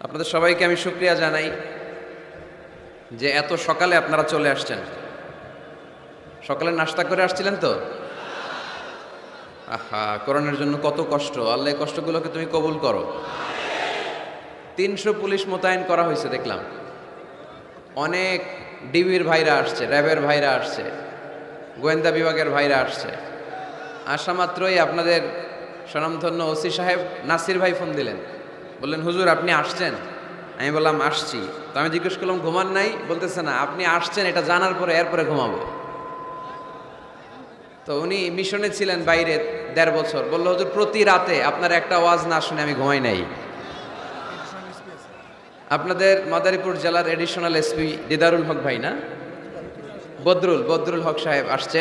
আপনাদের সবাইকে আমি শুকরিয়া জানাই যে এত সকালে আপনারা চলে আসছেন। সকালে নাস্তা করে আসছিলেন তো? আহা, করোনার জন্য কত কষ্ট। আল্লাহ এই কষ্টগুলোকে তুমি কবুল করো। 300 পুলিশ মোতায়েন করা হয়েছে দেখলাম। অনেক ডিবির ভাইরা আসছে, র্যাবের ভাইরা আসছে, গোয়েন্দা বিভাগের ভাইরা আসছে। আসা মাত্রই আপনাদের স্বনামধন্য ওসি সাহেব নাসির ভাই ফোন দিলেন, বললেন হুজুর আপনি আসছেন? আমি বললাম আসছি। তো আমি জিজ্ঞেস করলাম ঘুমান নাই? বলতেছে না, আপনি আসছেন এটা জানার পরে এরপরে ঘুমাবো। তো উনি মিশনে ছিলেন বাইরে 1.5 বছর। বললো হুজুর প্রতি রাতে আপনার একটা ওয়াজ না শুনে আমি ঘুমাই নাই। আপনাদের মাদারীপুর জেলার এডিশনাল এসপি দিদারুল হক ভাই না, বদরুল হক সাহেব আসছে।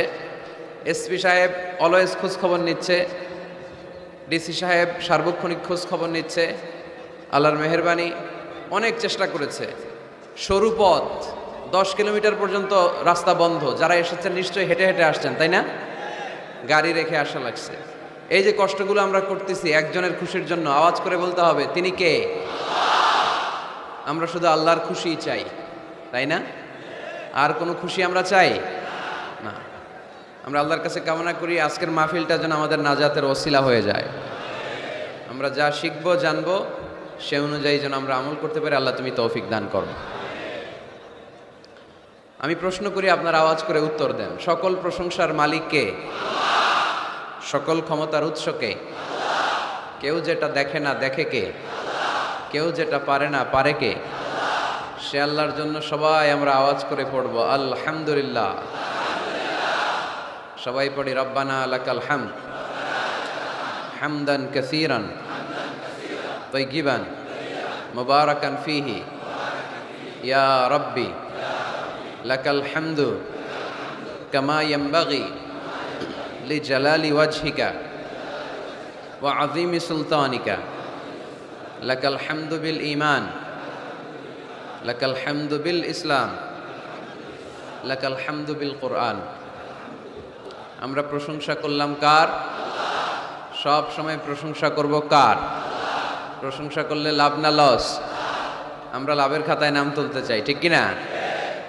এসপি সাহেব অলওয়েজ খোঁজ খবর নিচ্ছে, ডিসি সাহেব সার্বক্ষণিক খোঁজ খবর নিচ্ছে। আল্লাহর মেহেরবানি, অনেক চেষ্টা করেছে। সরু পথ, 10 কিলোমিটার পর্যন্ত রাস্তা বন্ধ। যারা এসেছেন নিশ্চয়ই হেঁটে হেঁটে আসছেন, তাই না? গাড়ি রেখে আসা লাগছে। এই যে কষ্টগুলো আমরা করতেছি একজনের খুশির জন্য, আওয়াজ করে বলতে হবে তিনি কে? আমরা শুধু আল্লাহর খুশিই চাই, তাই না? আর কোনো খুশি আমরা চাই না। আমরা আল্লাহর কাছে কামনা করি আজকের মাহফিলটা যেন আমাদের নাজাতের ওসিলা হয়ে যায়। আমরা যা শিখবো জানবো সে অনুযায়ী যেন আমরা আমল করতে পারি। আল্লাহ তুমি তৌফিক দান করো। আমি প্রশ্ন করি, আপনার আওয়াজ করে উত্তর দেন। সকল প্রশংসার মালিক কে? সকল ক্ষমতার উৎস কে? কেউ যেটা দেখে না দেখে কে? কেউ যেটা পারে না পারে কে? সে আল্লাহর জন্য সবাই আমরা আওয়াজ করে পড়বো আলহামদুলিল্লাহ। সবাই পড়ি রব্বানা লাকাল হামদ হামদান কাসীরান তাইয়িবান মুবারাকান ফীহি ইয়া রাব্বি লাকাল হামদু কামা ইয়ানবাগি লিজালালি ওয়াজহিকা ওয়া আযীমি সুলতানিকা লাকাল হামদু বিল ঈমান লাকাল হামদু বিল ইসলাম লাকাল হামদু বিল কুরআন। আমরা প্রশংসা করলাম কার? সব সময় প্রশংসা করব কার? প্রশংসা করলে লাভ না লস? আমরা লাভের খাতায় নাম তুলতে চাই, ঠিক কিনা?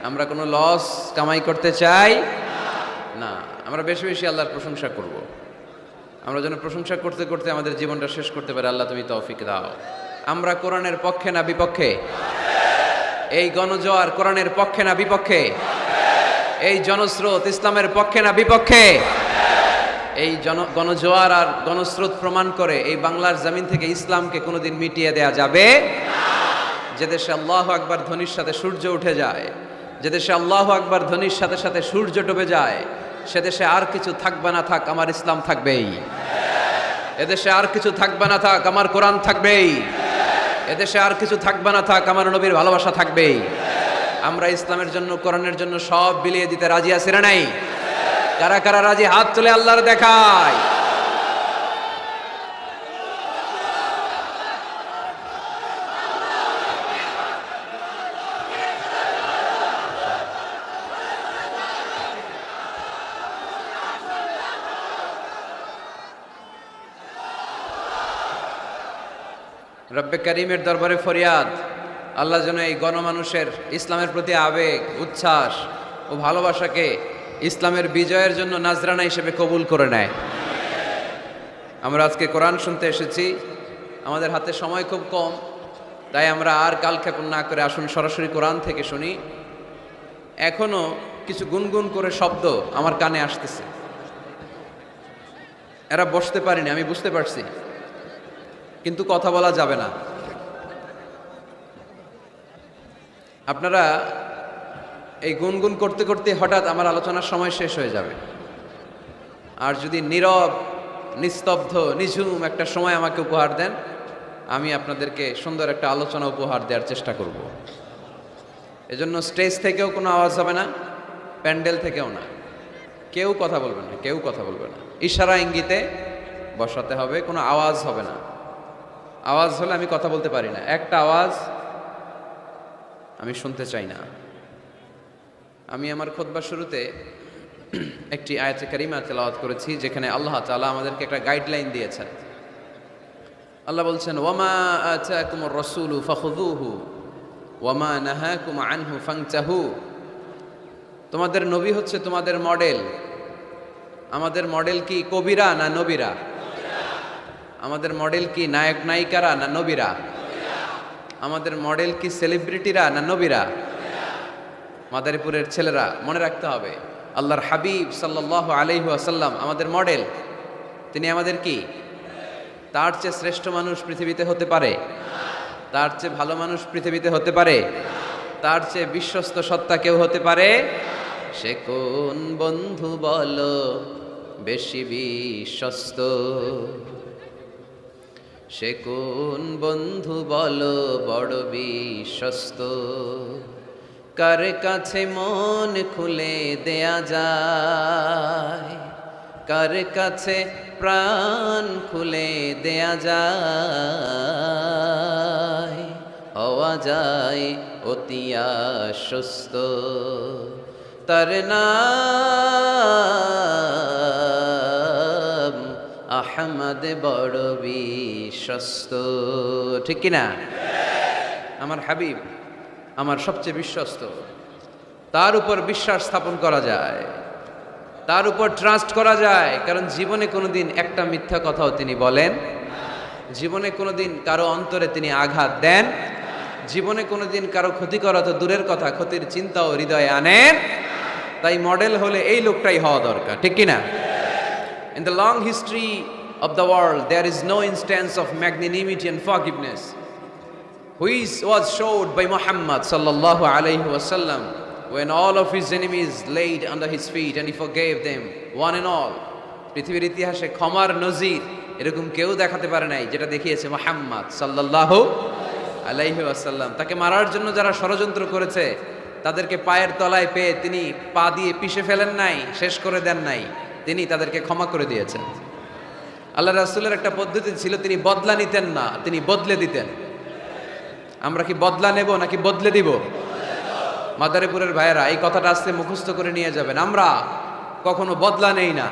আমরা কোনো লস কামাই করতে চাই না। আমরা বেশি বেশি আল্লাহর প্রশংসা করব। আমরা যেন প্রশংসা করতে করতে আমাদের জীবনটা শেষ করতে পারি। আল্লাহ তুমি তৌফিক দাও। আমরা কোরআনের পক্ষে না বিপক্ষে? এই গণজোয়ার কোরআনের পক্ষে না বিপক্ষে? এই জনস্রোত ইসলামের পক্ষে না বিপক্ষে? এই গণজোয়ার আর গণস্রোত প্রমাণ করে এই বাংলার জমিন থেকে ইসলামকে কোনোদিন মিটিয়ে দেয়া যাবে না। যে দেশে আল্লাহু আকবার ধ্বনির সাথে সূর্য উঠে যায়, যে দেশে আল্লাহু আকবার ধ্বনির সাথে সাথে সূর্য ডুবে যায়, সে দেশে আর কিছু থাকবে না থাক আমার ইসলাম থাকবেই। এদেশে আর কিছু থাকবে না থাক আমার কোরআন থাকবেই। এদেশে আর কিছু থাকবে না থাক আমার নবীর ভালোবাসা থাকবেই। আমরা ইসলামের জন্য কোরআনের জন্য সব বিলিয়ে দিতে রাজি আছি না নাই? কারা কারা রাজি হাত তুলে আল্লাহর দেখায়। রব্বে করিমের দরবারে ফরিয়াদ, আল্লাহ যেন এই গণমানুষের ইসলামের প্রতি আবেগ, উচ্ছ্বাস ও ভালোবাসাকে ইসলামের বিজয়ের জন্য নাজরানা হিসেবে কবুল করে নেয়। আমরা আজকে কোরআন শুনতে এসেছি, আমাদের হাতে সময় খুব কম, তাই আমরা আর কালক্ষেপণ না করে আসুন সরাসরি কোরআন থেকে শুনি। এখনো কিছু গুনগুন করে শব্দ আমার কানে আসতেছে। এরা বসতে পারিনি, আমি বুঝতে পারছি, কিন্তু কথা বলা যাবে না। আপনারা এই গুনগুন করতে করতে হঠাৎ আমার আলোচনার সময় শেষ হয়ে যাবে। আর যদি নীরব, নিস্তব্ধ, নিঝুম একটা সময় আমাকে উপহার দেন, আমি আপনাদেরকে সুন্দর একটা আলোচনা উপহার দেওয়ার চেষ্টা করব। এজন্য স্টেজ থেকেও কোনো আওয়াজ হবে না, প্যান্ডেল থেকেও না, কেউ কথা বলবে না, কেউ কথা বলবে না। ইশারা ইঙ্গিতে বসাতে হবে, কোনো আওয়াজ হবে না। আওয়াজ হলে আমি কথা বলতে পারি না। একটা আওয়াজ আমি শুনতে চাই না। আমি আমার খুতবার শুরুতে একটি আয়াতে কারিমা তেলাওয়াত করেছি, যেখানে আল্লাহ তাআলা আমাদেরকে একটা গাইডলাইন দিয়েছেন। আল্লাহ বলছেন, ওয়ামা আতাকুমুর রাসূলু ফাখুযুহু ওয়ামা নাহাকুম আনহু ফান্তাহু। তোমাদের নবী হচ্ছে তোমাদের মডেল। আমাদের মডেল কি কবিরা না নবীরা? আমাদের মডেল কি নায়ক নায়িকারা না নবীরা? আমাদের মডেল কি সেলিব্রিটিরা না নবীরা? মাদারীপুরের ছেলেরা মনে রাখতে হবে, আল্লাহর হাবিব সাল্লাল্লাহু আলাইহি ওয়াসাল্লাম আমাদের মডেল। তিনি আমাদের কি? তার চেয়ে শ্রেষ্ঠ মানুষ পৃথিবীতে হতে পারে? তার চেয়ে ভালো মানুষ পৃথিবীতে হতে পারে? তার চেয়ে বিশ্বস্ত সত্তা কেউ হতে পারে? সে কোন বন্ধু বলো বেশি বিশ্বস্ত? সে কোন বন্ধু বলো বড় বিশ্বস্ত? কার কাছে মন খুলে দেয়া যায়, কার কাছে প্রাণ খুলে দেয়া যায়, হওয়া যায় অতি আশ্বস্ত। তার নাম আহমদ বড় বিশ্বস্ত। ঠিক কিনা? আমার হাবিব আমার সবচেয়ে বিশ্বস্ত। তার উপর বিশ্বাস স্থাপন করা যায়, তার উপর ট্রাস্ট করা যায়, কারণ জীবনে কোনোদিন একটা মিথ্যা কথাও তিনি বলেন, জীবনে কোনোদিন কারো অন্তরে তিনি আঘাত দেন, জীবনে কোনোদিন কারো ক্ষতি করা তো দূরের কথা, ক্ষতির চিন্তাও হৃদয়ে আনেন। তাই মডেল হলে এই লোকটাই হওয়া দরকার। ঠিক কিনা? In the long history of the world, there is no instance of magnanimity and forgiveness which was showed by Muhammad sallallahu alayhi wasallam when all of his enemies laid under his feet and he forgave them one and all. পৃথিবীর ইতিহাসে ক্ষমার নজির এরকম কেউ দেখাতে পারে নাই যেটা দেখিয়েছে মুহাম্মদ সাল্লাল্লাহু আলাইহি ওয়াসাল্লাম। তাকে মারার জন্য যারা ষড়যন্ত্র করেছে তাদেরকে পায়ের তলায় পেয়ে তিনি পা দিয়ে পিষে ফেলেন নাই, শেষ করে দেন নাই, তিনি তাদেরকে ক্ষমা করে দিয়েছেন। আল্লাহ রাসূলের একটা পদ্ধতি ছিল, তিনি বদলা নিতেন না, তিনি বদলে দিতেন। আমরা কি বদলা নেব নাকি বদলে দিব? মাদারীপুরের ভাইয়েরা এই কথাটা আস্তে মুখস্থ করে নিয়ে যাবেন। আমরা কখনো বদলা নেই না,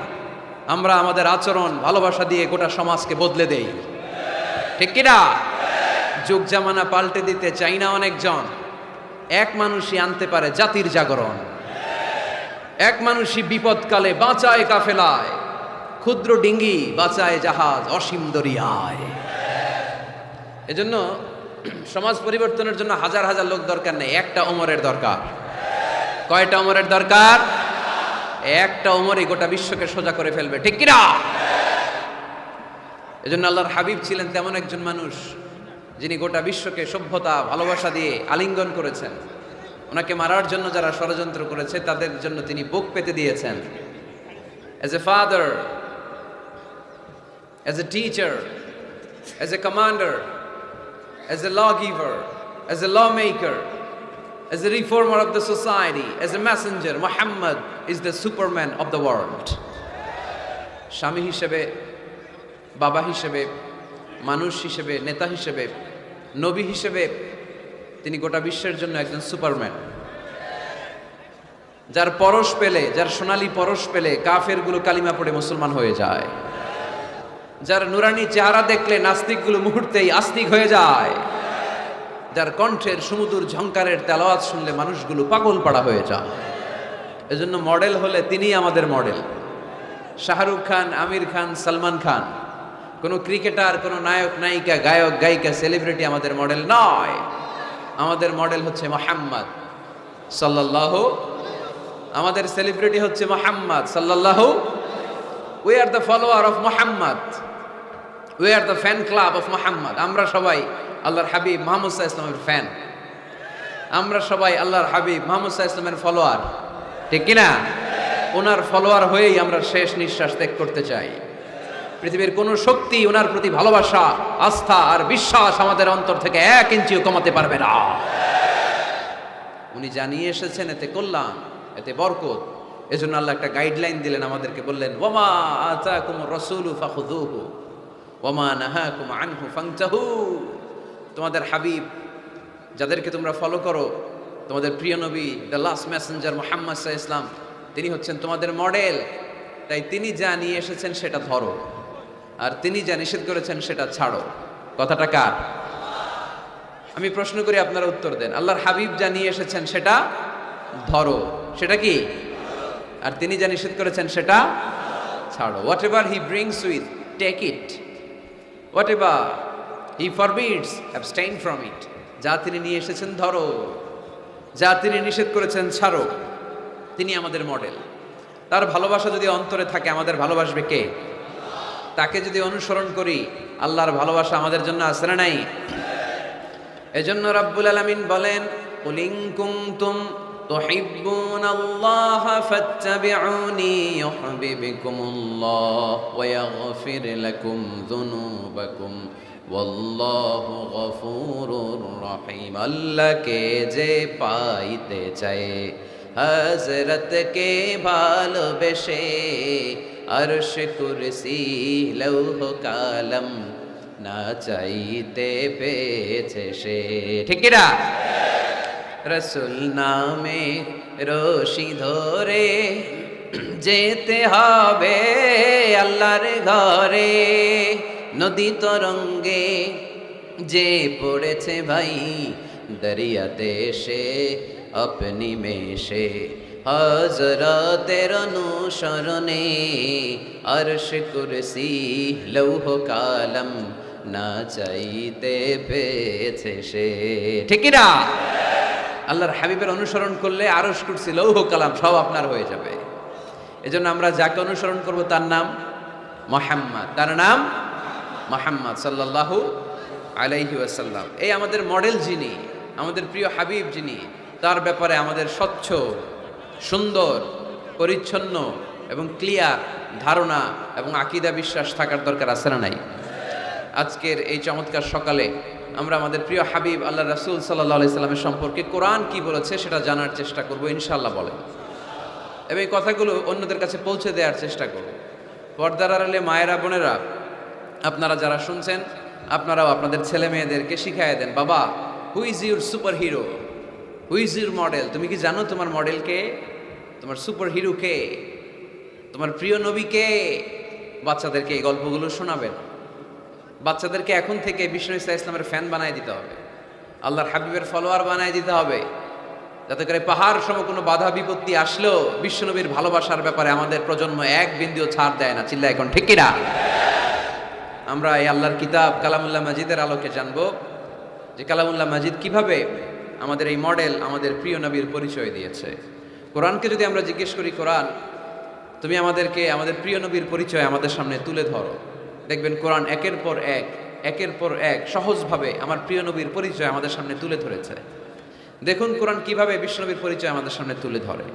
আমরা আমাদের আচরণ ভালোবাসা দিয়ে গোটা সমাজকে বদলে দেই। ঠিক কিনা? যুগ জামানা পাল্টে দিতে চাই না অনেকজন। এক মানুষই আনতে পারে জাতির জাগরণ, এক মানুষই বিপদকালে বাঁচায় কাফেলায়, ক্ষুদ্র ডিঙ্গি বাঁচায় জাহাজ অসীম দরিয়ায়। এজন্য সমাজ পরিবর্তনের জন্য হাজার হাজার লোক দরকার নেই, একটা ওমরের দরকার। কয়টা ওমরের দরকার? একটা ওমরই গোটা বিশ্বকে সোজা করে ফেলবে। ঠিক কিনা? এজন্য আল্লাহর হাবিব ছিলেন তেমন একজন মানুষ যিনি গোটা বিশ্বকে সভ্যতা ভালোবাসা দিয়ে আলিঙ্গন করেছেন। ওনাকে মারার জন্য যারা ষড়যন্ত্র করেছে তাদের জন্য তিনি বুক পেতে দিয়েছেন। As a father, as a teacher, as a commander, as a lawgiver, as a lawmaker, as a reformer of the society, as a messenger, Muhammad is the superman of the world. স্বামী হিসেবে, বাবা হিসেবে, মানুষ হিসেবে, নেতা হিসেবে, নবী হিসেবে তিনি গোটা বিশ্বের জন্য একজন সুপারম্যান। যার পরশ পেলে, যার সোনালী পরশ পেলে কাফেরগুলো কালিমা পড়ে মুসলমান হয়ে যায়, যার নুরানি চেহারা দেখলে নাস্তিকগুলো মুহূর্তেই আস্তিক হয়ে যায়, যার কণ্ঠের সুমধুর ঝংকারের তেলাওয়াত শুনলে মানুষগুলো পাগল পাড়া হয়ে যায়। এজন্য মডেল হলে তিনিই আমাদের মডেল। শাহরুখ খান, আমির খান, সালমান খান, কোনো ক্রিকেটার, কোনো নায়ক নায়িকা, গায়ক গায়িকা, সেলিব্রিটি আমাদের মডেল নয়। আমাদের মডেল হচ্ছে মুহাম্মদ সাল্লাল্লাহু। আমাদের সেলিব্রিটি হচ্ছে মুহাম্মদ সাল্লাল্লাহু। We are the follower of Muhammad, we are the fan club of Muhammad. আমরা সবাই আল্লাহর হাবিব মুহাম্মদ সাল্লাল্লাহু আলাইহি ওয়াসাল্লামের ফ্যান, আমরা সবাই আল্লাহর হাবিব মুহাম্মদ সাল্লাল্লাহু আলাইহি ওয়াসাল্লামের ফলোয়ার। ঠিক কিনা? ওনার ফলোয়ার হয়েই আমরা শেষ নিঃশ্বাস ত্যাগ করতে চাই। পৃথিবীর কোন শক্তি ওনার প্রতি ভালোবাসা, আস্থা আর বিশ্বাস আমাদের অন্তর থেকে 1 ইঞ্চিও কমাতে পারবে না। উনি জানিয়ে এসেছেন, এতে কল্যাণ, এতে বরকত। এজন্য আল্লাহ একটা গাইডলাইন দিলেন আমাদেরকে, বললেন ওয়ামা আতাকুমুর রাসূলু ফাখুযুহু ওয়ামা নাহাকুম আনহু ফান্তাহু। তোমাদের হাবিব যাদেরকে তোমরা ফলো করো, তোমাদের প্রিয় নবী দ্য লাস্ট মেসেঞ্জার মুহাম্মদ সাল্লাল্লাহু আলাইহি ওয়াসাল্লাম, তিনি হচ্ছেন তোমাদের মডেল। তাই তিনি যা নিয়ে এসেছেন সেটা ধরো, আর তিনি যা নিষেধ করেছেন সেটা ছাড়ো। কথাটা কার? আমি প্রশ্ন করি, আপনারা উত্তর দেন। আল্লাহর হাবিব যা নিয়ে এসেছেন সেটা ধরো, সেটা কি? আর তিনি যা নিষেধ করেছেন সেটা ছাড়ো। Whatever he brings with, take it. Whatever he forbids, abstain from it. যা তিনি নিয়ে এসেছেন ধরো, যা তিনি নিষেধ করেছেন ছাড়ো। তিনি আমাদের মডেল। তার ভালোবাসা যদি অন্তরে থাকে, আমাদের ভালোবাসবে কে? তাকে যদি অনুসরণ করি, আল্লাহর ভালোবাসা আমাদের জন্য আছে না নাই? এজন্য রাব্বুল আলামিন বলেন, কুল ইন কুনতুম তুহিব্বুনাল্লাহা ফাত্তাবিউনি ইউহিব্বুকুমুল্লাহ ওয়া ইয়াগফির লাকুম যুনুবাকুম ওয়াল্লাহু গফুরুর রহিম। আল্লাহকে যে পাইতে চায়, হযরতকে ভালোবেসে, আরশ কুরসি লৌহ কালাম না চাইতে পেয়েছে সে। ঠিক কি না? রসুল নামে রশি ধরে যেতে হবে আল্লাহর ঘরে। নদী তরঙ্গে যে পড়েছে ভাই, দরিয়াতে সে আপনি মেশে, হযরতের অনুসরণে আরশ কুরসি লৌহ কালাম না চাইতে পেয়েছে সে। ঠিক কি না? আল্লাহর হাবিবের অনুসরণ করলে আরশ কুরসি লৌহ কালাম সব আপনার হয়ে যাবে। এজন্য আমরা যাকে অনুসরণ করব তার নাম মুহাম্মদ। তার নাম মুহাম্মদ সাল্লাল্লাহু আলাইহি ওয়াসাল্লাম। এই আমাদের মডেল যিনি, আমাদের প্রিয় হাবিব যিনি, তার ব্যাপারে আমাদের স্বচ্ছ, সুন্দর, পরিচ্ছন্ন এবং ক্লিয়ার ধারণা এবং আকীদা বিশ্বাস থাকার দরকার আছে না নাই? আজকের এই চমৎকার সকালে আমরা আমাদের প্রিয় হাবিব আল্লাহ রাসূল সাল্লাল্লাহু আলাইহি সাল্লামের সম্পর্কে কোরআন কি বলেছে সেটা জানার চেষ্টা করব ইনশাআল্লাহ। বলেন এবং এই কথাগুলো অন্যদের কাছে পৌঁছে দেওয়ার চেষ্টা করব। পর্দার আড়ালে মায়েরা, বোনেরা, আপনারা যারা শুনছেন, আপনারাও আপনাদের ছেলে মেয়েদেরকে শিখাইয়া দেন, বাবা, who is your super hero, who is your model? তুমি কি জানো তোমার মডেল কে? তোমার সুপার হিরো কে? তোমার প্রিয় নবী কে? বাচ্চাদেরকে এই গল্পগুলো শোনাবেন। বাচ্চাদেরকে এখন থেকে বিষ্ণু ইসলামের ফ্যান বানায় দিতে হবে, আল্লাহর হাবিবের ফলোয়ার বানায় দিতে হবে, যাতে করে পাহাড় সম কোনো বাধা বিপত্তি আসলেও বিশ্বনবীর ভালোবাসার ব্যাপারে আমাদের প্রজন্ম এক বিন্দুও ছাড় দেয় না। চিল্লা এখন ঠিক কিনা? আমরা এই আল্লাহর কিতাব কালামুল্লাহ মাজিদের আলোকে জানবো যে কালামুল্লাহ মাজিদ কিভাবে আমাদের এই মডেল, আমাদের প্রিয় নবীর পরিচয় দিয়েছে। কোরআনকে যদি আমরা জিজ্ঞেস করি, কোরআন তুমি আমাদেরকে আমাদের প্রিয় নবীর পরিচয় আমাদের সামনে তুলে ধরো, দেখবেন কোরআন একের পর এক সহজভাবে আমার প্রিয় নবীর পরিচয় আমাদের সামনে তুলে ধরেছে। দেখুন কোরআন কিভাবে বিশ্বনবীর পরিচয় আমাদের সামনে তুলে ধরে।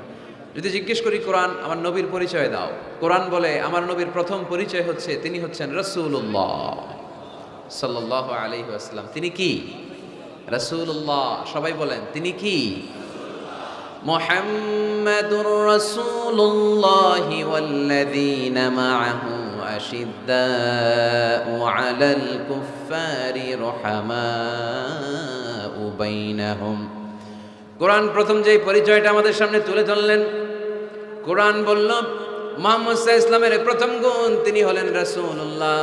যদি জিজ্ঞেস করি, কোরআন আমার নবীর পরিচয় দাও, কোরআন বলে আমার নবীর প্রথম পরিচয় হচ্ছে তিনি হচ্ছেন রাসূলুল্লাহ সাল্লাল্লাহু আলাইহি ওয়াসাল্লাম। তিনি কি? রাসূলুল্লাহ। সবাই বলেন তিনি কি? মুহাম্মাদুর রাসূলুল্লাহি ওয়াল্লাযীনা মা'আহু আশিদ্দাউ আলাল কুফফারি রুহামাউ বাইনাহুম। কোরআন প্রথম যে পরিচয়টা আমাদের সামনে তুলে ধরলেন, কোরআন বলল মুহাম্মদ সাল্লাল্লাহু আলাইহি ওয়াসাল্লামের প্রথম গুণ তিনি হলেন রাসূলুল্লাহ।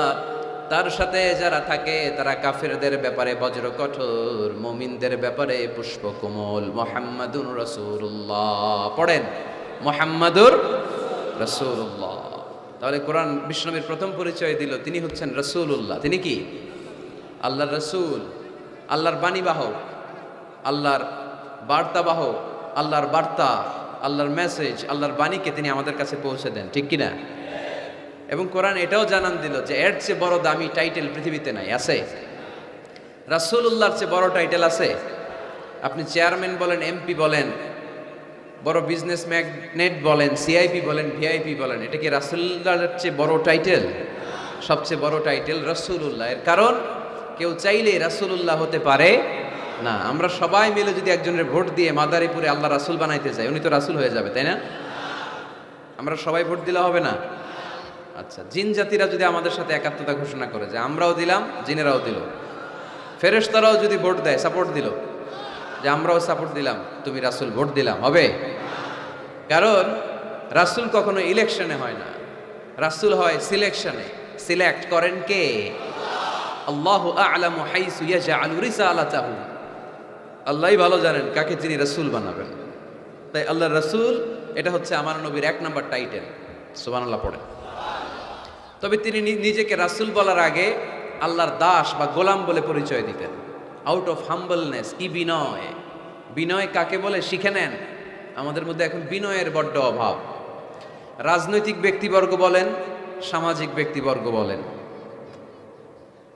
তার সাথে যারা থাকে তারা কাফেরদের ব্যাপারে বজ্র কঠোর, মুমিনদের ব্যাপারে পুষ্পকোমল। মুহাম্মাদুর রাসূলুল্লাহ। পড়েন মুহাম্মাদুর রাসূলুল্লাহ। তাহলে কোরআন বিশ্বনবীর প্রথম পরিচয় দিল তিনি হচ্ছেন রাসূলুল্লাহ। তিনি কি? আল্লাহর রাসূল, আল্লাহর বাণীবাহক, আল্লাহর বার্তাবাহক, আল্লাহর বার্তা, আল্লাহর মেসেজ, আল্লাহর বাণীকে তিনি আমাদের কাছে পৌঁছে দেন। ঠিক কিনা? এবং কোরআন এটাও জানান দিল যে এর চেয়ে বড় দামি টাইটেল পৃথিবীতে নাই। আছে? রাসূলুল্লাহর চেয়ে বড় টাইটেল আছে? আপনি চেয়ারম্যান বলেন, এমপি বলেন, বড় বিজনেস ম্যাগনেট বলেন, সিআইপি বলেন, ভিআইপি বলেন, এটা কি রাসূলুল্লাহর চেয়ে বড় টাইটেল? সবচেয়ে বড় টাইটেল রাসূলুল্লাহ। এর কারণ কেউ চাইলে রাসূলুল্লাহ হতে পারে না। আমরা সবাই মিলে যদি একজনের ভোট দিয়ে মাদারীপুরে আল্লাহ রাসূল বানাইতে যাই, উনি তো রাসূল হয়ে যাবে, তাই না? আমরা সবাই ভোট দিলে হবে না? আচ্ছা, জিন জাতিরা যদি আমাদের সাথে একাত্মতা ঘোষণা করে যে আমরাও দিলাম, জিনেরাও দিল, ফেরেশতারাও যদি ভোট দেয়, সাপোর্ট দিল যে আমরাও সাপোর্ট দিলাম, তুমি রাসূল ভোট দিলাম, হবে? কারণ রাসূল কখনো ইলেকশনে হয় না, রাসূল হয় সিলেকশনে। সিলেক্ট করেন কে? আল্লাহু আ'লামু হাইসু ইয়াজআলু রিসালাতাহু, আল্লাহই ভালো জানেন কাকে তিনি রাসূল বানাবেন। তাই আল্লাহর রাসূল এটা হচ্ছে আমার নবীর 1 নাম্বার টাইটেল। সুবহানাল্লাহ পড়েন। তবে তিনি নিজেকে রাসূল বলার আগে আল্লাহর দাস বা গোলাম বলে পরিচয় দিতেন। আউট অফ হাম্বলনেস, কি বিনয়! বিনয় কাকে বলে শিখে নেন। আমাদের মধ্যে এখন বিনয়ের বড্ড অভাব। রাজনৈতিক ব্যক্তিবর্গ বলেন, সামাজিক ব্যক্তিবর্গ বলেন,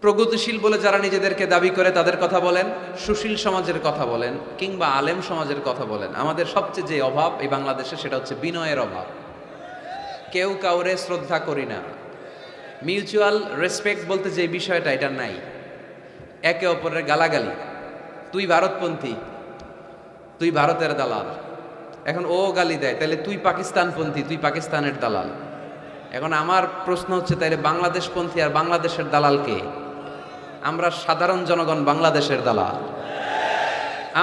প্রগতিশীল বলে যারা নিজেদেরকে দাবি করে তাদের কথা বলেন, সুশীল সমাজের কথা বলেন, কিংবা আলেম সমাজের কথা বলেন, আমাদের সবচেয়ে যে অভাব এই বাংলাদেশে সেটা হচ্ছে বিনয়ের অভাব। কেউ কাউরে শ্রদ্ধা করি না। মিউচুয়াল রেসপেক্ট বলতে যে বিষয়টা, এটা নাই। একে অপরের গালাগালি, তুই ভারতপন্থী, তুই ভারতের দালাল। এখন ও গালি দেয়, তাহলে তুই পাকিস্তানপন্থী, তুই পাকিস্তানের দালাল। এখন আমার প্রশ্ন হচ্ছে, তাইলে বাংলাদেশপন্থী আর বাংলাদেশের দালাল কে? আমরা সাধারণ জনগণ বাংলাদেশের দালাল।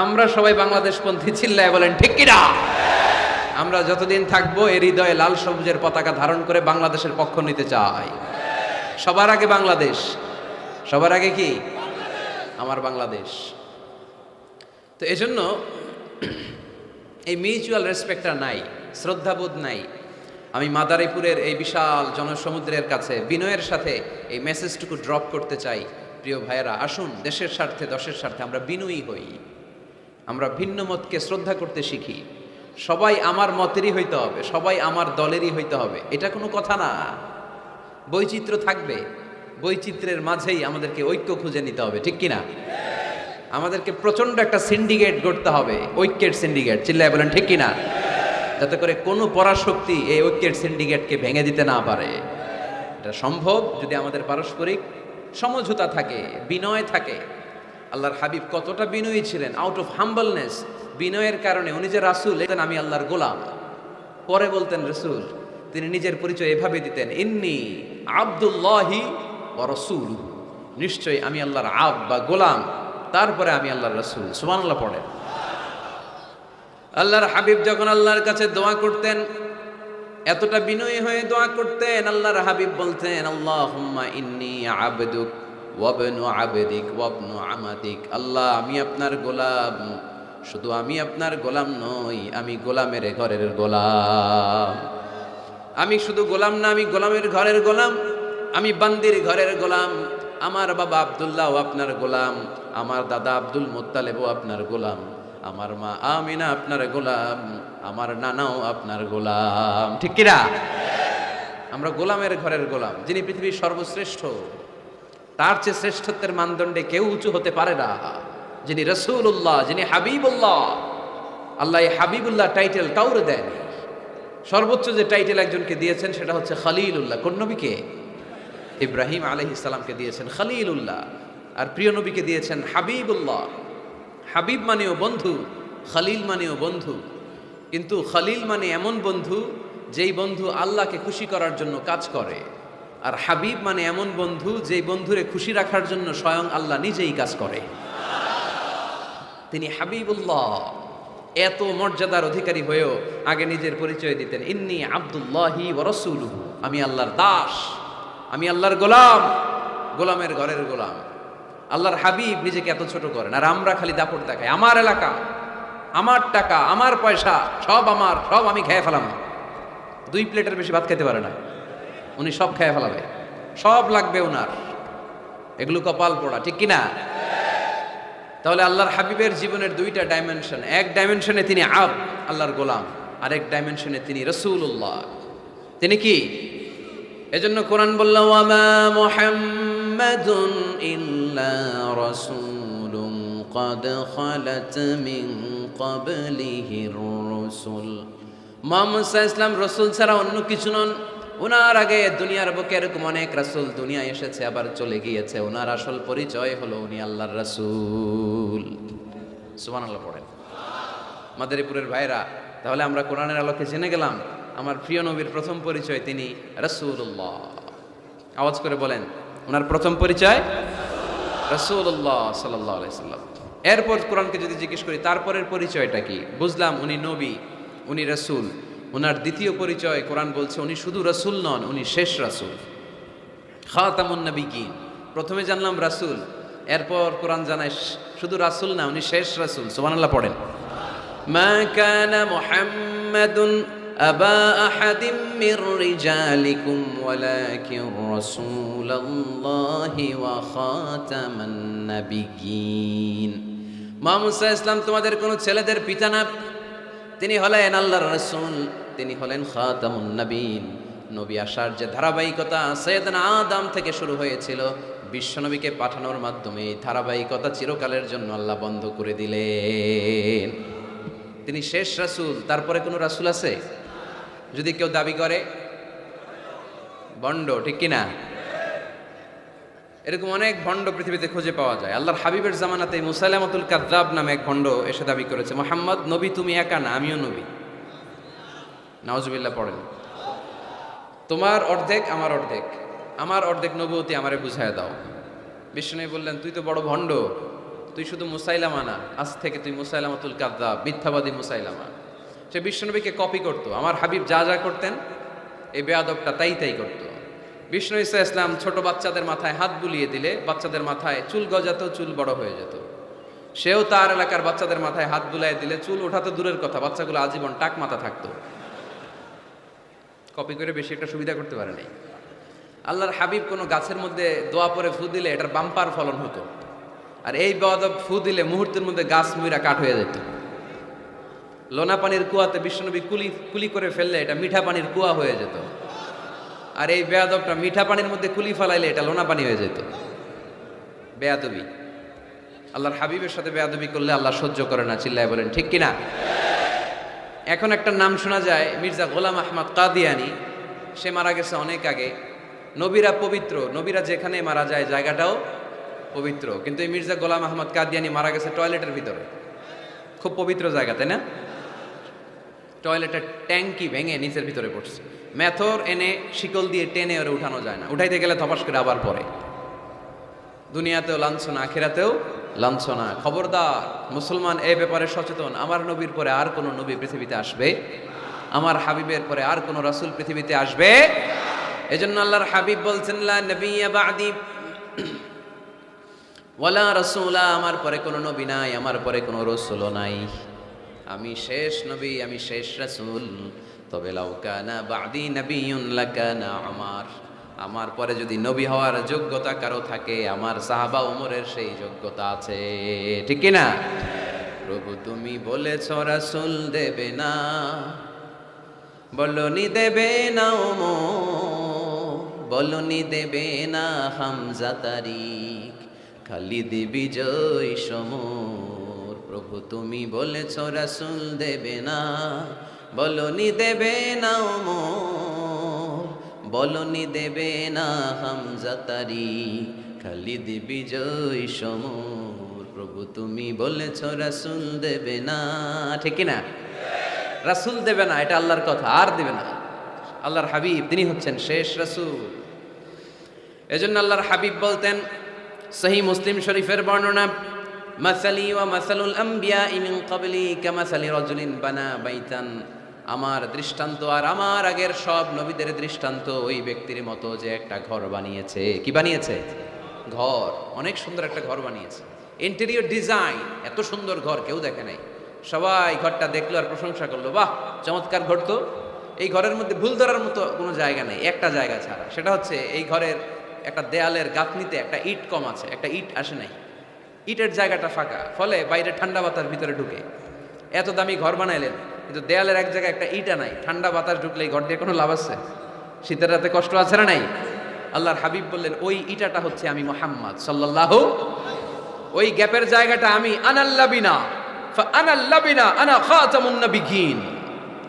আমরা সবাই বাংলাদেশপন্থী, চিল্লায় বলেন ঠিক কিনা? আমরা যতদিন থাকবো এর হৃদয়ে লাল সবুজের পতাকা ধারণ করে বাংলাদেশের পক্ষ নিতে চাই। সবার আগে বাংলাদেশ, সবার আগে কি? আমার বাংলাদেশ। তো এজন্য এই মিউচুয়াল রেসপেক্টটা নাই, শ্রদ্ধাবোধ নাই। আমি মাদারীপুরের এই বিশাল জনসমুদ্রের কাছে বিনয়ের সাথে এই মেসেজটুকু ড্রপ করতে চাই। প্রিয় ভাইয়েরা, আসুন দেশের স্বার্থে, দশের স্বার্থে আমরা বিনয়ী হই। আমরা ভিন্ন মতকে শ্রদ্ধা করতে শিখি। সবাই আমার মতেরই হইতে হবে, সবাই আমার দলেরই হইতে হবে, এটা কোনো কথা না। বৈচিত্র্য থাকবে, বৈচিত্র্যের মাঝেই আমাদেরকে ঐক্য খুঁজে নিতে হবে, ঠিক কিনা? আমাদেরকে প্রচন্ড একটা সিন্ডিকেট গড়তে হবে, ঐক্যের সিন্ডিকেট, চিল্লায় বলেন ঠিক কিনা? যাতে করে কোনো পরাশক্তি এই ঐক্যের সিন্ডিকেটকে ভেঙে দিতে না পারে। এটা সম্ভব যদি আমাদের পারস্পরিক সমঝোতা থাকে, বিনয় থাকে। আল্লাহর হাবিব কতটা বিনয়ী ছিলেন, আউট অফ হাম্বলনেস, বিনয়ের কারণে। উনি যে রাসূল, আমি আল্লাহর গোলাম। পরে বলতেন রাসূল, তিনি নিজের পরিচয় এভাবে দিতেন, ইন্নী আব্দুল্লাহি ওয়া রাসূলুহু, নিশ্চয়ই আমি আল্লাহর আব বা গোলাম, তারপরে আমি আল্লাহর রাসূল। সুবহানাল্লাহ পড়েন। আল্লাহর হাবিব যখন আল্লাহর কাছে দোয়া করতেন, এতটা বিনয়ী হয়ে দোয়া করতেন, আল্লাহর হাবিব বলতেন, আল্লাহুম্মা ইন্নী আবদুক ওয়া ইবনু আবদিক ওয়া ইবনু আমাতিক। আল্লাহ, আমি আপনার গোলাম, শুধু আমি আপনার গোলাম নই, আমি গোলামের ঘরের গোলাম। আমি শুধু গোলাম না, আমি গোলামের ঘরের গোলাম, আমি বান্দির ঘরের গোলাম। আমার বাবা আব্দুল্লাহও আপনার গোলাম, আমার দাদা আব্দুল মুত্তালিবও আপনার গোলাম, আমার মা আমিনা আপনার গোলাম, আমার নানাও আপনার গোলাম, ঠিক কিনা? আমরা গোলামের ঘরের গোলাম। যিনি পৃথিবীর সর্বশ্রেষ্ঠ, তার চেয়ে শ্রেষ্ঠত্বের মানদণ্ডে কেউ উঁচু হতে পারে না। যিনি রাসূলুল্লাহ, যিনি হাবিবুল্লাহ। আল্লাহ এই হাবিবুল্লাহ টাইটেল কাউরে দেয়নি। সর্বোচ্চ যে টাইটেল একজনকে দিয়েছেন সেটা হচ্ছে খলিলুল্লাহ। কোন নবীকে? ইব্রাহিম আলাইহিস সালামকে দিয়েছেন খলিলুল্লাহ, আর প্রিয় নবীকে দিয়েছেন হাবিবুল্লাহ। হাবিব মানেও বন্ধু, খলিল মানেও বন্ধু। কিন্তু খলিল মানে এমন বন্ধু যেই বন্ধু আল্লাহকে খুশি করার জন্য কাজ করে, আর হাবিব মানে এমন বন্ধু যেই বন্ধুরে খুশি রাখার জন্য স্বয়ং আল্লাহ নিজেই কাজ করে। তিনি হাবিবুল্লাহ। এত মর্যাদার অধিকারী হয়েও আগে নিজের পরিচয় দিতেন, ইন্নী আব্দুল্লাহি ওয়া রাসূলুহু, আমি আল্লাহর দাস, আমি আল্লাহর গোলাম, গোলামের ঘরের গোলাম। আল্লাহর হাবিব নিজেকে এত ছোট করেন, আর আমরা খালি দাপট দেখাই, আমার এলাকা, আমার টাকা, আমার পয়সা, সব আমার, সব আমি খেয়ে ফেলাম। 2 প্লেটের বেশি ভাত খেতে পারে না, উনি সব খেয়ে ফেলাবে, সব লাগবে ওনার। এগুলো কপাল পোড়া, ঠিক কিনা? তাহলে আল্লাহর হাবিবের জীবনের 2টা ডাইমেনশন। এক ডাইমেনশনে তিনি আল্লাহর গোলাম, আরেক ডাইমেনশনে তিনি রাসূলুল্লাহ। তিনি কি? এজন্য কোরআন বলল, ওয়ামা মুহাম্মাদুন ইল্লা রাসূলুন ক্বাদ খালাত মিন ক্বাবলিহির রাসূল। মুহাম্মদ সাল্লাল্লাহু আলাইহি ওয়াসাল্লাম রাসূল ছাড়া অন্য কিছু নন। ওনার আগে দুনিয়ার বুকে এরকম অনেক রাসূল দুনিয়ায় এসেছে, আবার চলে গিয়েছে। ওনার আসল পরিচয় হলো উনি আল্লাহর রাসূল। সুবহানাল্লাহ পড়েন। মাদারীপুরের ভাইরা, তাহলে আমরা কোরআনের আলোকে জেনে গেলাম আমার প্রিয় নবীর প্রথম পরিচয় তিনি রাসূলুল্লাহ। আওয়াজ করে বলেন, ওনার প্রথম পরিচয় রাসূলুল্লাহ সাল্লাল্লাহু আলাইহি সাল্লাম। এরপর কোরআনকে যদি জিজ্ঞেস করি তারপরের পরিচয়টা কি, বুঝলাম উনি নবী, উনি রাসূল। ওনার দ্বিতীয় পরিচয় কোরআন বলছে উনি শুধু রাসূল নন, উনি শেষ রাসূল, খাতামুন নবিয়্যিন। প্রথমে জানলাম রাসূল, এরপর কোরআন জানায় শুধু রাসূল না, উনি শেষ রাসূল। সুবহানাল্লাহ পড়েন। মা কানা মুহাম্মাদুন আবা আহাদিম মির রিজালিকুম ওয়ালাকিন রাসূলুল্লাহি ওয়া খাতামান নাবিয়্যিন। মুহাম্মদ সাল্লাল্লাহু আলাইহি ওয়াসাল্লাম তোমাদের কোনো ছেলেদের পিতা না, তিনি হলেন আল্লাহর রাসূল, তিনি হলেন খাতামুন নবীন। নবী আসার যে ধারাবাহিকতা সাইয়েদনা আদম থেকে শুরু হয়েছিল, বিশ্বনবীকে পাঠানোর মাধ্যমে এই ধারাবাহিকতা চিরকালের জন্য আল্লাহ বন্ধ করে দিলেন। তিনি শেষ রাসূল, তারপরে কোনো রাসূল আছে? যদি কেউ দাবি করে ভণ্ড, ঠিক কিনা? এরকম অনেক ভণ্ড পৃথিবীতে খুঁজে পাওয়া যায়। আল্লাহর হাবিবের জামানাতে মুসাইলামাতুল কাযযাব নামে এক ভণ্ড এসে দাবি করেছে, মুহাম্মদ নবী তুমি একা না, আমিও নবী। নাউজুবিল্লাহ পড়েন। তোমার অর্ধেক আমার অর্ধেক, আমার অর্ধেক নবুয়তি আমারে বুঝায় দাও। বিষ্ণু বললেন, তুই তো বড় ভণ্ড, তুই শুধু মুসাইলামা না, আজ থেকে তুই মুসাইলামাতুল কাযযাব, মিথ্যাবাদী মুসাইলামা। সে বিশ্বনবীকে কপি করতো। আমার হাবিব যা যা করতেন এই বেয়াদবটা তাই তাই করতো। বিষ্ণু ঈসা ইসলাম ছোট বাচ্চাদের মাথায় হাত বুলিয়ে দিলে বাচ্চাদের মাথায় চুল গজাতো, চুল বড় হয়ে যেত। সেও তার এলাকার বাচ্চাদের মাথায় হাত বুলিয়ে দিলে চুল ওঠাতো দূরের কথা, বাচ্চাগুলো আজীবন টাক মাথা থাকতো। কপি করে বেশি একটা সুবিধা করতে পারে নাই। আল্লাহর হাবিব কোনো গাছের মধ্যে দোয়া পরে ফু দিলে এটার বাম্পার ফলন হতো, আর এই বেয়াদব ফু দিলে মুহূর্তের মধ্যে গাছ মুইরা কাঠ হয়ে যেত। লোনা পানির কুয়াতে বিশ্বনবী কুলি করে ফেললে এটা মিঠা পানির কুয়া হয়ে যেত, আর এই বেয়াদবটা মিঠা পানির মধ্যে কুলি ফেলাইলে এটা লোনা পানি হয়ে যেত। বেয়াদবি। আল্লাহর হাবিবের সাথে বেয়াদবি করলে আল্লাহ সহ্য করে না, চিল্লায় বলেন ঠিক কিনা? এখন একটা নাম শোনা যায়, মির্জা গোলাম আহমদ কাদিয়ানি। সে মারা গেছে অনেক আগে। নবীরা পবিত্র, নবীরা যেখানে মারা যায় জায়গাটাও পবিত্র, কিন্তু এই মির্জা গোলাম আহমদ কাদিয়ানি মারা গেছে টয়লেটের ভিতরে। খুব পবিত্র জায়গা, তাই না? টয়লেটের ট্যাঙ্কি ভেঙে নিচের ভিতরে পড়ছে। মেথর এনে শিকল দিয়ে টেনে ওরে উঠানো যায় না, উঠাইতে গেলে ধপাস করে আবার পড়ে। দুনিয়াতেও লাঞ্ছনা, আখিরাতেও লাঞ্ছনা। খবরদার মুসলমান এই ব্যাপারে সচেতন। আমার নবীর পরে আর কোন নবী পৃথিবীতে আসবে, আমার হাবিবের পরে আর কোন রাসূল পৃথিবীতে আসবে। এজন্য আল্লাহর হাবিব বলছেন, লা নবিয়্যা বা'দি ওয়ালা রাসূলা, আমার পরে কোন নবী নাই, আমার পরে কোন রাসূলও নাই। আমি শেষ নবী, আমি শেষ রাসূল। তবে লাউ কানা বা'দি নাবিয়্যুন লাকানা উমর, আমার পরে যদি নবী হওয়ার যোগ্যতা কারো থাকে, আমার সাহাবা ওমরের সেই যোগ্যতা আছে, ঠিক কি না? প্রভু তুমি বলেছ রাসূল দেবে না, বলনি দেবে না ওমর, বলনি দেবে না হামজা তারিক, খালিদ বিজয় সমর। প্রভু তুমি বলেছ রাসূল দেবে না, বলনি দেবে না ওমর, বলনি দেবে না হামজা তারিক, খালিদ বিজয় সমর। প্রভু তুমি বলেছ রাসূল দেবে না, ঠিক কি না? রাসূল দেবে না, এটা আল্লাহর কথা, আর দেবে না। আল্লাহর হাবিব তিনি হচ্ছেন শেষ রাসূল। এজন্য আল্লাহর হাবিব বলতেন, সহিহ মুসলিম শরীফের বর্ণনা, মাসালি ওয়া মাসালুল আমবিয়া মিন ক্বাবলি কামাসালি রাজুলিন বানা বাইতান, আমার দৃষ্টান্ত আর আমার আগের সব নবীদের দৃষ্টান্ত ওই ব্যক্তির মতো যে একটা ঘর বানিয়েছে। কি বানিয়েছে? ঘর। অনেক সুন্দর একটা ঘর বানিয়েছে। ইন্টেরিয়র ডিজাইন, এত সুন্দর ঘর কেউ দেখে নাই। সবাই ঘরটা দেখলো আর প্রশংসা করলো, বাহ চমৎকার ঘর তো। এই ঘরের মধ্যে ভুল ধরার মতো কোনো জায়গা নেই, একটা জায়গা ছাড়া, সেটা হচ্ছে এই ঘরের একটা দেয়ালের গাঁথনিতে একটা ইট কম আছে, একটা ইট আসে নাই, ইটের জায়গাটা ফাঁকা, ফলে বাইরে ঠান্ডা বাতাস ভিতরে ঢুকে। এত দামি ঘর বানাইলেন কিন্তু দেয়ালের এক জায়গায় একটা ইটা নাই, ঠান্ডা বাতাস ঢুকলে এই ঘর দিয়ে কোনো লাভ আছে? শীতের রাতে কষ্ট আছে না নাই? আল্লাহর হাবিব বললেন, ওই ইটাটা হচ্ছে আমি মুহাম্মদ সাল্লাল্লাহু, ওই গ্যাপের জায়গাটা আমি, আনাল্লাবিনা ফাআনাল্লাবিনা আনা খাতামুন নাবিয়্যিন,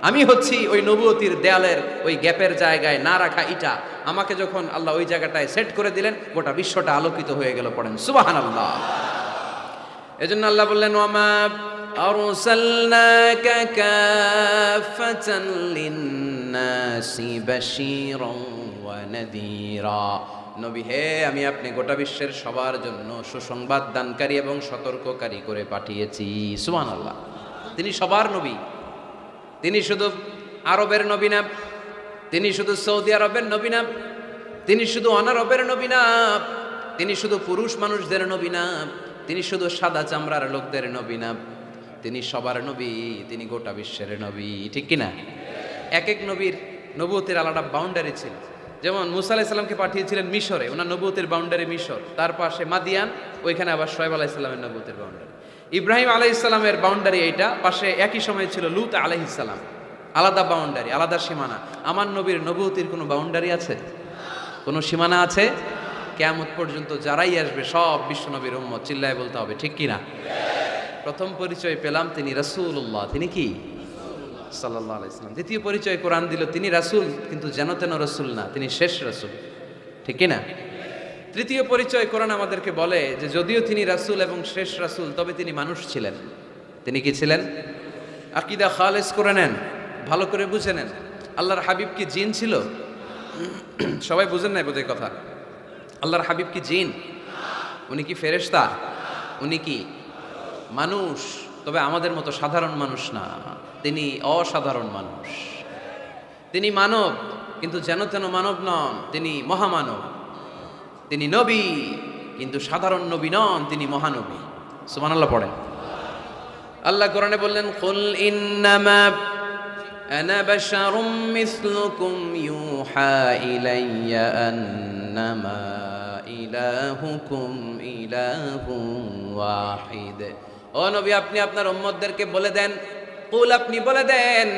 আমি হচ্ছি ওই নবুয়তির দেয়ালের ওই গ্যাপের জায়গায় না রাখা ইটা। আমাকে যখন আল্লাহ ওই জায়গাটায় সেট করে দিলেন, গোটা বিশ্বটা আলোকিত হয়ে গেল। পড়েন সুবহানাল্লাহ। এজন্য আল্লাহ বললেন, ওয়ামা আরসালনাকা কাফাতান লিন্নাসি বাশীরান ওয়া নাযীরা, নবী হে আমি আপনি গোটা বিশ্বের সবার জন্য সুসংবাদ দানকারী এবং সতর্ককারী করে পাঠিয়েছি। সুবহানাল্লাহ। তিনি সবার নবী। তিনি শুধু আরবের নবী না, তিনি শুধু সৌদি আরবের নবী না, তিনি শুধু অনারবের নবী না, তিনি শুধু পুরুষ মানুষদের নবী না, তিনি শুধু সাদা চামড়ার লোকদের নবী না, তিনি সবার নবী, তিনি গোটা বিশ্বের নবী, ঠিক কিনা? এক এক নবীর নবুয়তের আলাদা বাউন্ডারি ছিল। যেমন মুসা আলাইহিস সালামকে পাঠিয়েছিলেন মিশরে, ওনার নবুয়তের বাউন্ডারি মিশর, তার পাশে মাদিয়ান, ওইখানে আবার শুআয়ব আলাইহিস সালামের নবুয়তের বাউন্ডারি। ইব্রাহিম আলাইহিস সালামের বাউন্ডারি এইটা, পাশে একই সময় ছিল লূত আলাইহিস সালাম, আলাদা বাউন্ডারি, আলাদা সীমানা। আমার নবীর নবুয়তির কোনো বাউন্ডারি আছে? কোনো সীমানা আছে? কিয়ামত পর্যন্ত যারাই আসবে সব বিশ্ব নবীর উম্মত, চিল্লায় বলতে হবে ঠিক কিনা? প্রথম পরিচয় পেলাম তিনি রাসূলুল্লাহ, তিনি কি সাল্লাল্লাহু আলাইহি ওয়াসাল্লাম। দ্বিতীয় পরিচয় কোরআন দিল তিনি রাসূল, কিন্তু যেন তেন রাসূল না, তিনি শেষ রাসূল, ঠিক কিনা? তৃতীয় পরিচয় কোরআন আমাদেরকে বলে যে যদিও তিনি রাসূল এবং শেষ রাসূল, তবে তিনি মানুষ ছিলেন। তিনি কি ছিলেন? আকীদা খালেস করে নেন, ভালো করে বুঝে নেন। আল্লাহর হাবিব কি জিন ছিল? সবাই বুঝেন নাই বোধহয় কথা। আল্লাহর হাবিব কি জিন? উনি কি ফেরেশতা? উনি কি মানুষ? তবে আমাদের মতো সাধারণ মানুষ না, তিনি অসাধারণ মানুষ। তিনি মানব, কিন্তু যেন তেন মানব নন, তিনি মহামানব। তিনি নবী, কিন্তু সাধারণ নবী নন, তিনি মহানবী। সুবহানাল্লাহ পড়েন। আল্লাহ কোরআনে বললেন, কুল ইন্নামা আনা বাশারুম মিসলুকুম ইউহা ইলাইয়া আন্নামা ইলাহুকুম ইলাহুন ওয়াহিদ। ও নবী, আপনি আপনার উম্মতদেরকে বলে দেন, কুল, আপনি বলে দেন,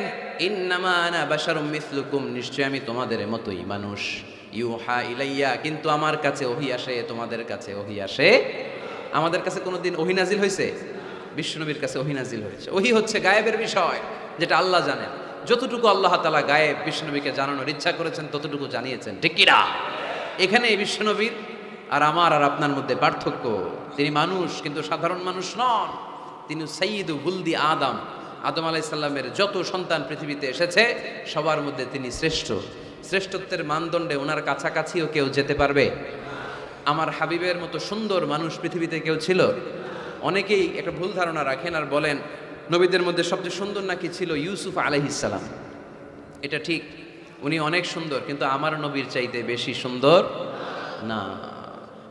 ইন্নামা আনা বাশারুম মিসলুকুম, নিশ্চয় আমি তোমাদের মতোই মানুষ। ইউহা ইলাইয়া, কিন্তু আমার কাছে ওহী আসে, তোমাদের কাছে ওহী আসে। আমাদের কাছে কোনোদিন ওহী নাজিল হয়েছে? বিশ্বনবীর কাছে ওহী নাজিল হয়েছে। ওহী হচ্ছে গায়েবের বিষয়, যেটা আল্লাহ জানেন। যতটুকু আল্লাহ তাআলা গায়েব বিশ্বনবীকে জানানোর ইচ্ছা করেছেন ততটুকু জানিয়েছেন, ঠিক কি না? এখানে এই বিশ্বনবীর আর আমার আর আপনার মধ্যে পার্থক্য। তিনি মানুষ, কিন্তু সাধারণ মানুষ নন। তিনি সাইয়্যিদু ওয়ালদি আদম, আদম আলাইহিস সালামের যত সন্তান পৃথিবীতে এসেছে সবার মধ্যে তিনি শ্রেষ্ঠ। শ্রেষ্ঠত্বের মানদণ্ডে ওনার কাছাকাছিও কেউ যেতে পারবে? আমার হাবিবের মতো সুন্দর মানুষ পৃথিবীতে কেউ ছিল? অনেকেই একটা ভুল ধারণা রাখেন আর বলেন নবীদের মধ্যে সবচেয়ে সুন্দর নাকি ছিল ইউসুফ আলাইহিস সালাম। এটা ঠিক, উনি অনেক সুন্দর, কিন্তু আমার নবীর চাইতে বেশি সুন্দর না।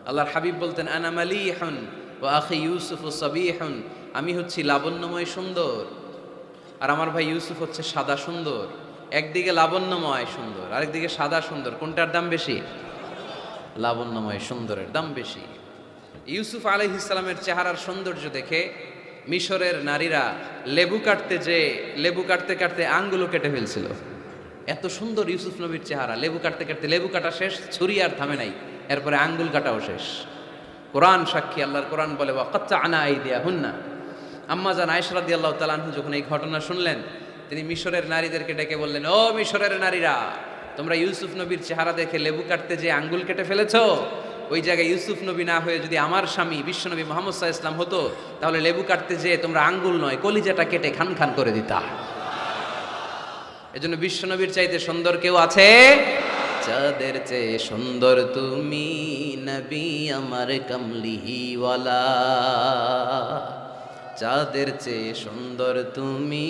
আল্লাহর হাবিব বলতেন, আনা মালিহুন ওয়া আখি ইউসুফ সাবিহুন, আমি হচ্ছি লাবণ্যময় সুন্দর, আর আমার ভাই ইউসুফ হচ্ছে সাদা সুন্দর। একদিকে লাবণ্যময় সুন্দর, আরেকদিকে সাদা সুন্দর, কোনটার দাম বেশি? লাবণ্যময় সুন্দরের দাম বেশি। ইউসুফ আলাইহিস সালামের চেহারার সৌন্দর্য দেখে মিশরের নারীরা লেবু কাটতে কাটতে আঙ্গুলও কেটে ফেলছিল। এত সুন্দর ইউসুফ নবীর চেহারা, লেবু কাটতে কাটতে লেবু কাটা শেষ, ছুরি আর থামে নাই, এরপরে আঙ্গুল কাটাও শেষ। কোরআন সাক্ষী, আল্লাহর কোরআন বলে, ওয়া কাত্তা'না আইদিয়াহুন্না। আম্মা জান আয়েশা রাদিয়াল্লাহু তাআলা আনহা যখন এই ঘটনা শুনলেন, তিনি মিশরের নারীদেরকে ডেকে বললেন, ও মিশরের নারীরা, তোমরা ইউসুফ নবীর চেহারা দেখে লেবু কাটতে যে আঙ্গুল কেটে ফেলেছো, ওই জায়গায় ইউসুফ নবী না হয়ে যদি আমার স্বামী বিশ্বনবী মুহাম্মদ সাল্লাল্লাহু আলাইহি ওয়াসাল্লাম হতো, তাহলে লেবু কাটতে যে তোমরা আঙ্গুল নয় কলিজাটা কেটে খান খান করে দিতা। এজন্য বিশ্বনবীর চাইতে সুন্দর কেউ আছে? চাঁদের চেয়ে সুন্দর তুমি নবী আমার কামলিওয়ালা, চাঁদের চেয়ে সুন্দর তুমি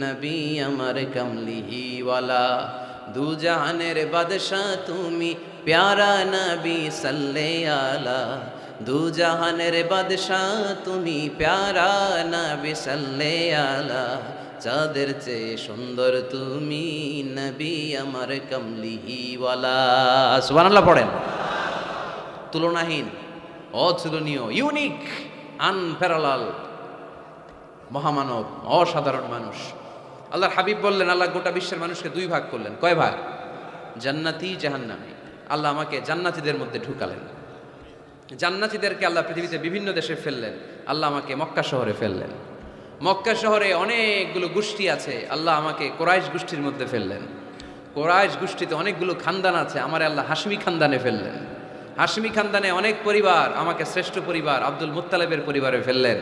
নবী আমার কামলিওয়ালা, দু জাহানের বাদশাহ তুমি প্যারা নবী সাল্লে আলা, দু জাহানের বাদশাহ তুমি প্যারা নবী সাল্লে আলা, চাঁদের চেয়ে সুন্দর তুমি নবী আমার কামলিওয়ালা। সুবহানাল্লাহ পড়েন। তুলনাহীন, অতুলনীয়, ইউনিক, আনপ্যারালাল মহামানব, অসাধারণ মানুষ। আল্লাহর হাবিব বললেন, আল্লাহ গোটা বিশ্বের মানুষকে দুই ভাগ করলেন। কয় ভাগ? জান্নাতি, জাহান্নামী। আল্লাহ আমাকে জান্নাতীদের মধ্যে ঢুকালেন। জান্নাতীদেরকে আল্লাহ পৃথিবীতে বিভিন্ন দেশে ফেললেন, আল্লাহ আমাকে মক্কা শহরে ফেললেন। মক্কা শহরে অনেকগুলো গোষ্ঠী আছে, আল্লাহ আমাকে কোরাইশ গোষ্ঠীর মধ্যে ফেললেন। কোরাইশ গোষ্ঠীতে অনেকগুলো খানদান আছে, আমার আল্লাহ হাশমি খানদানে ফেললেন। হাশমি খানদানে অনেক পরিবার, আমাকে শ্রেষ্ঠ পরিবার আব্দুল মুত্তালিবের পরিবারে ফেললেন।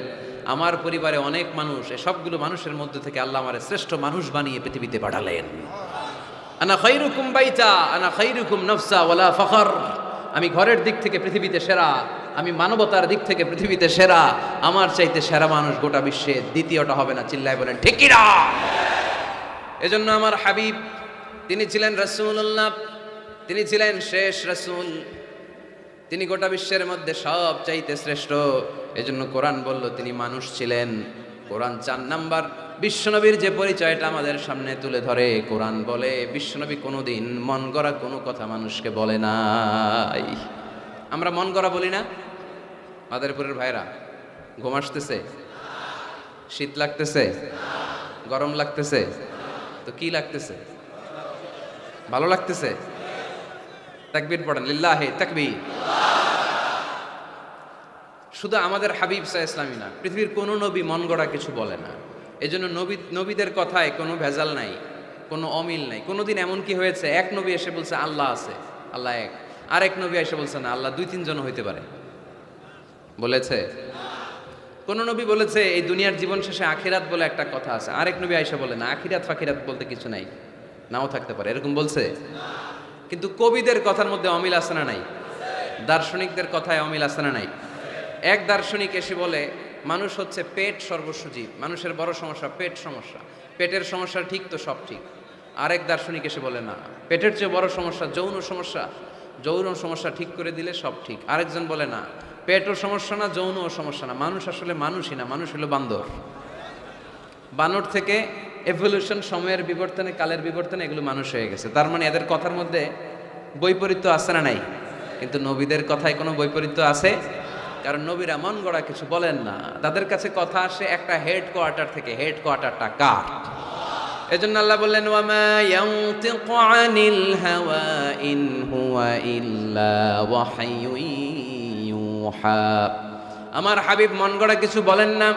আমার পরিবারে অনেক মানুষ, এই সবগুলো মানুষের মধ্যে থেকে আল্লাহ আমার শ্রেষ্ঠ মানুষ বানিয়ে পৃথিবীতে পাঠালেন। আনা খায়রুকুম বাইতা আনা খায়রুকুম নাফসা ওয়ালা ফখর, আমি ঘরের দিক থেকে পৃথিবীতে সেরা, আমি মানবতার দিক থেকে পৃথিবীতে সেরা, আমার চাইতে সেরা মানুষ গোটা বিশ্বে দ্বিতীয়টা হবে না। চিল্লায় বলেন ঠিক কি না? এজন্য আমার হাবিব, তিনি ছিলেন রাসূলুল্লাহ, তিনি ছিলেন শেষ রাসূল। তিনি গোটা বিশ্বের মধ্যে সব চাইতে শ্রেষ্ঠ। এজন্য কোরআন বলল তিনি মানুষ ছিলেন। কোরআন 4 নাম্বার বিশ্বনবীর যে পরিচয়টা আমাদের সামনে তুলে ধরে। কোরআন বলে বিশ্বনবী কোনোদিন মন গড়া কোনো কথা মানুষকে বলে নাই। আমরা মন গড়া বলি না? মাদারীপুরের ভাইরা, ঘুম আসতেছে? শীত লাগতেছে? গরম লাগতেছে? তো কি লাগতেছে? ভালো লাগতেছে? তাকবীর পড়েন, লিল্লাহি তাকবীর। শুধু আমাদের হাবিব সাল্লাল্লাহু আলাইহি ওয়াসাল্লামই না, পৃথিবীর কোনো নবী মন গড়া কিছু বলে না। এজন্য নবীদের কথায় কোনো ভেজাল নাই, কোনো অমিল নাই। কোনোদিন এমন কি হয়েছে এক নবী এসে বলছে আল্লাহ আছে, আল্লাহ এক, আরেক নবী এসে বলছে না আল্লাহ 2-3 জন হইতে পারে? বলেছে? কোন নবী বলেছে এই দুনিয়ার জীবন শেষে আখিরাত বলে একটা কথা আছে, আরেক নবী আয়েশা বলে না আখিরাত ফাখিরাত বলতে কিছু নাই, নাও থাকতে পারে, এরকম বলছে? কিন্তু কবিদের কথার মধ্যে অমিল আছে না নাই? দার্শনিকদের কথায় অমিল আছে না নাই? এক দার্শনিক এসে বলে মানুষ হচ্ছে পেট সর্বস্ব জীব, মানুষের বড় সমস্যা পেট সমস্যা, পেটের সমস্যা ঠিক তো সব ঠিক। আরেক দার্শনিক এসে বলে না, পেটের চেয়ে বড় সমস্যা যৌন সমস্যা, যৌন সমস্যা ঠিক করে দিলে সব ঠিক। আরেকজন বলে না, পেটও সমস্যা না, যৌনও সমস্যা না, মানুষ আসলে মানুষই না, মানুষ হলো বান্দর। বানর থেকে এভলিউশন, সময়ের বিবর্তনে, কালের বিবর্তনে এগুলো মানুষ হয়ে গেছে। তার মানে এদের কথার মধ্যে বৈপরীত্য আছে না নাই? কিন্তু নবীদের কথায় কোনো বৈপরীত্য আছে? কারণ নবীরা মন গড়া কিছু বলেন না, তাদের কাছে কথা আসে একটা হেডকোয়ার্টার থেকে। হেডকোয়ার্টারটা কার? এজন্য আল্লাহ বললেন ওয়ামা ইয়ানতিকু আনিল হাওয়া ইন হুয়া ইল্লা ওয়াহয়ুন ইউহা। আমার হাবিব মন গড়া কিছু বলেন না।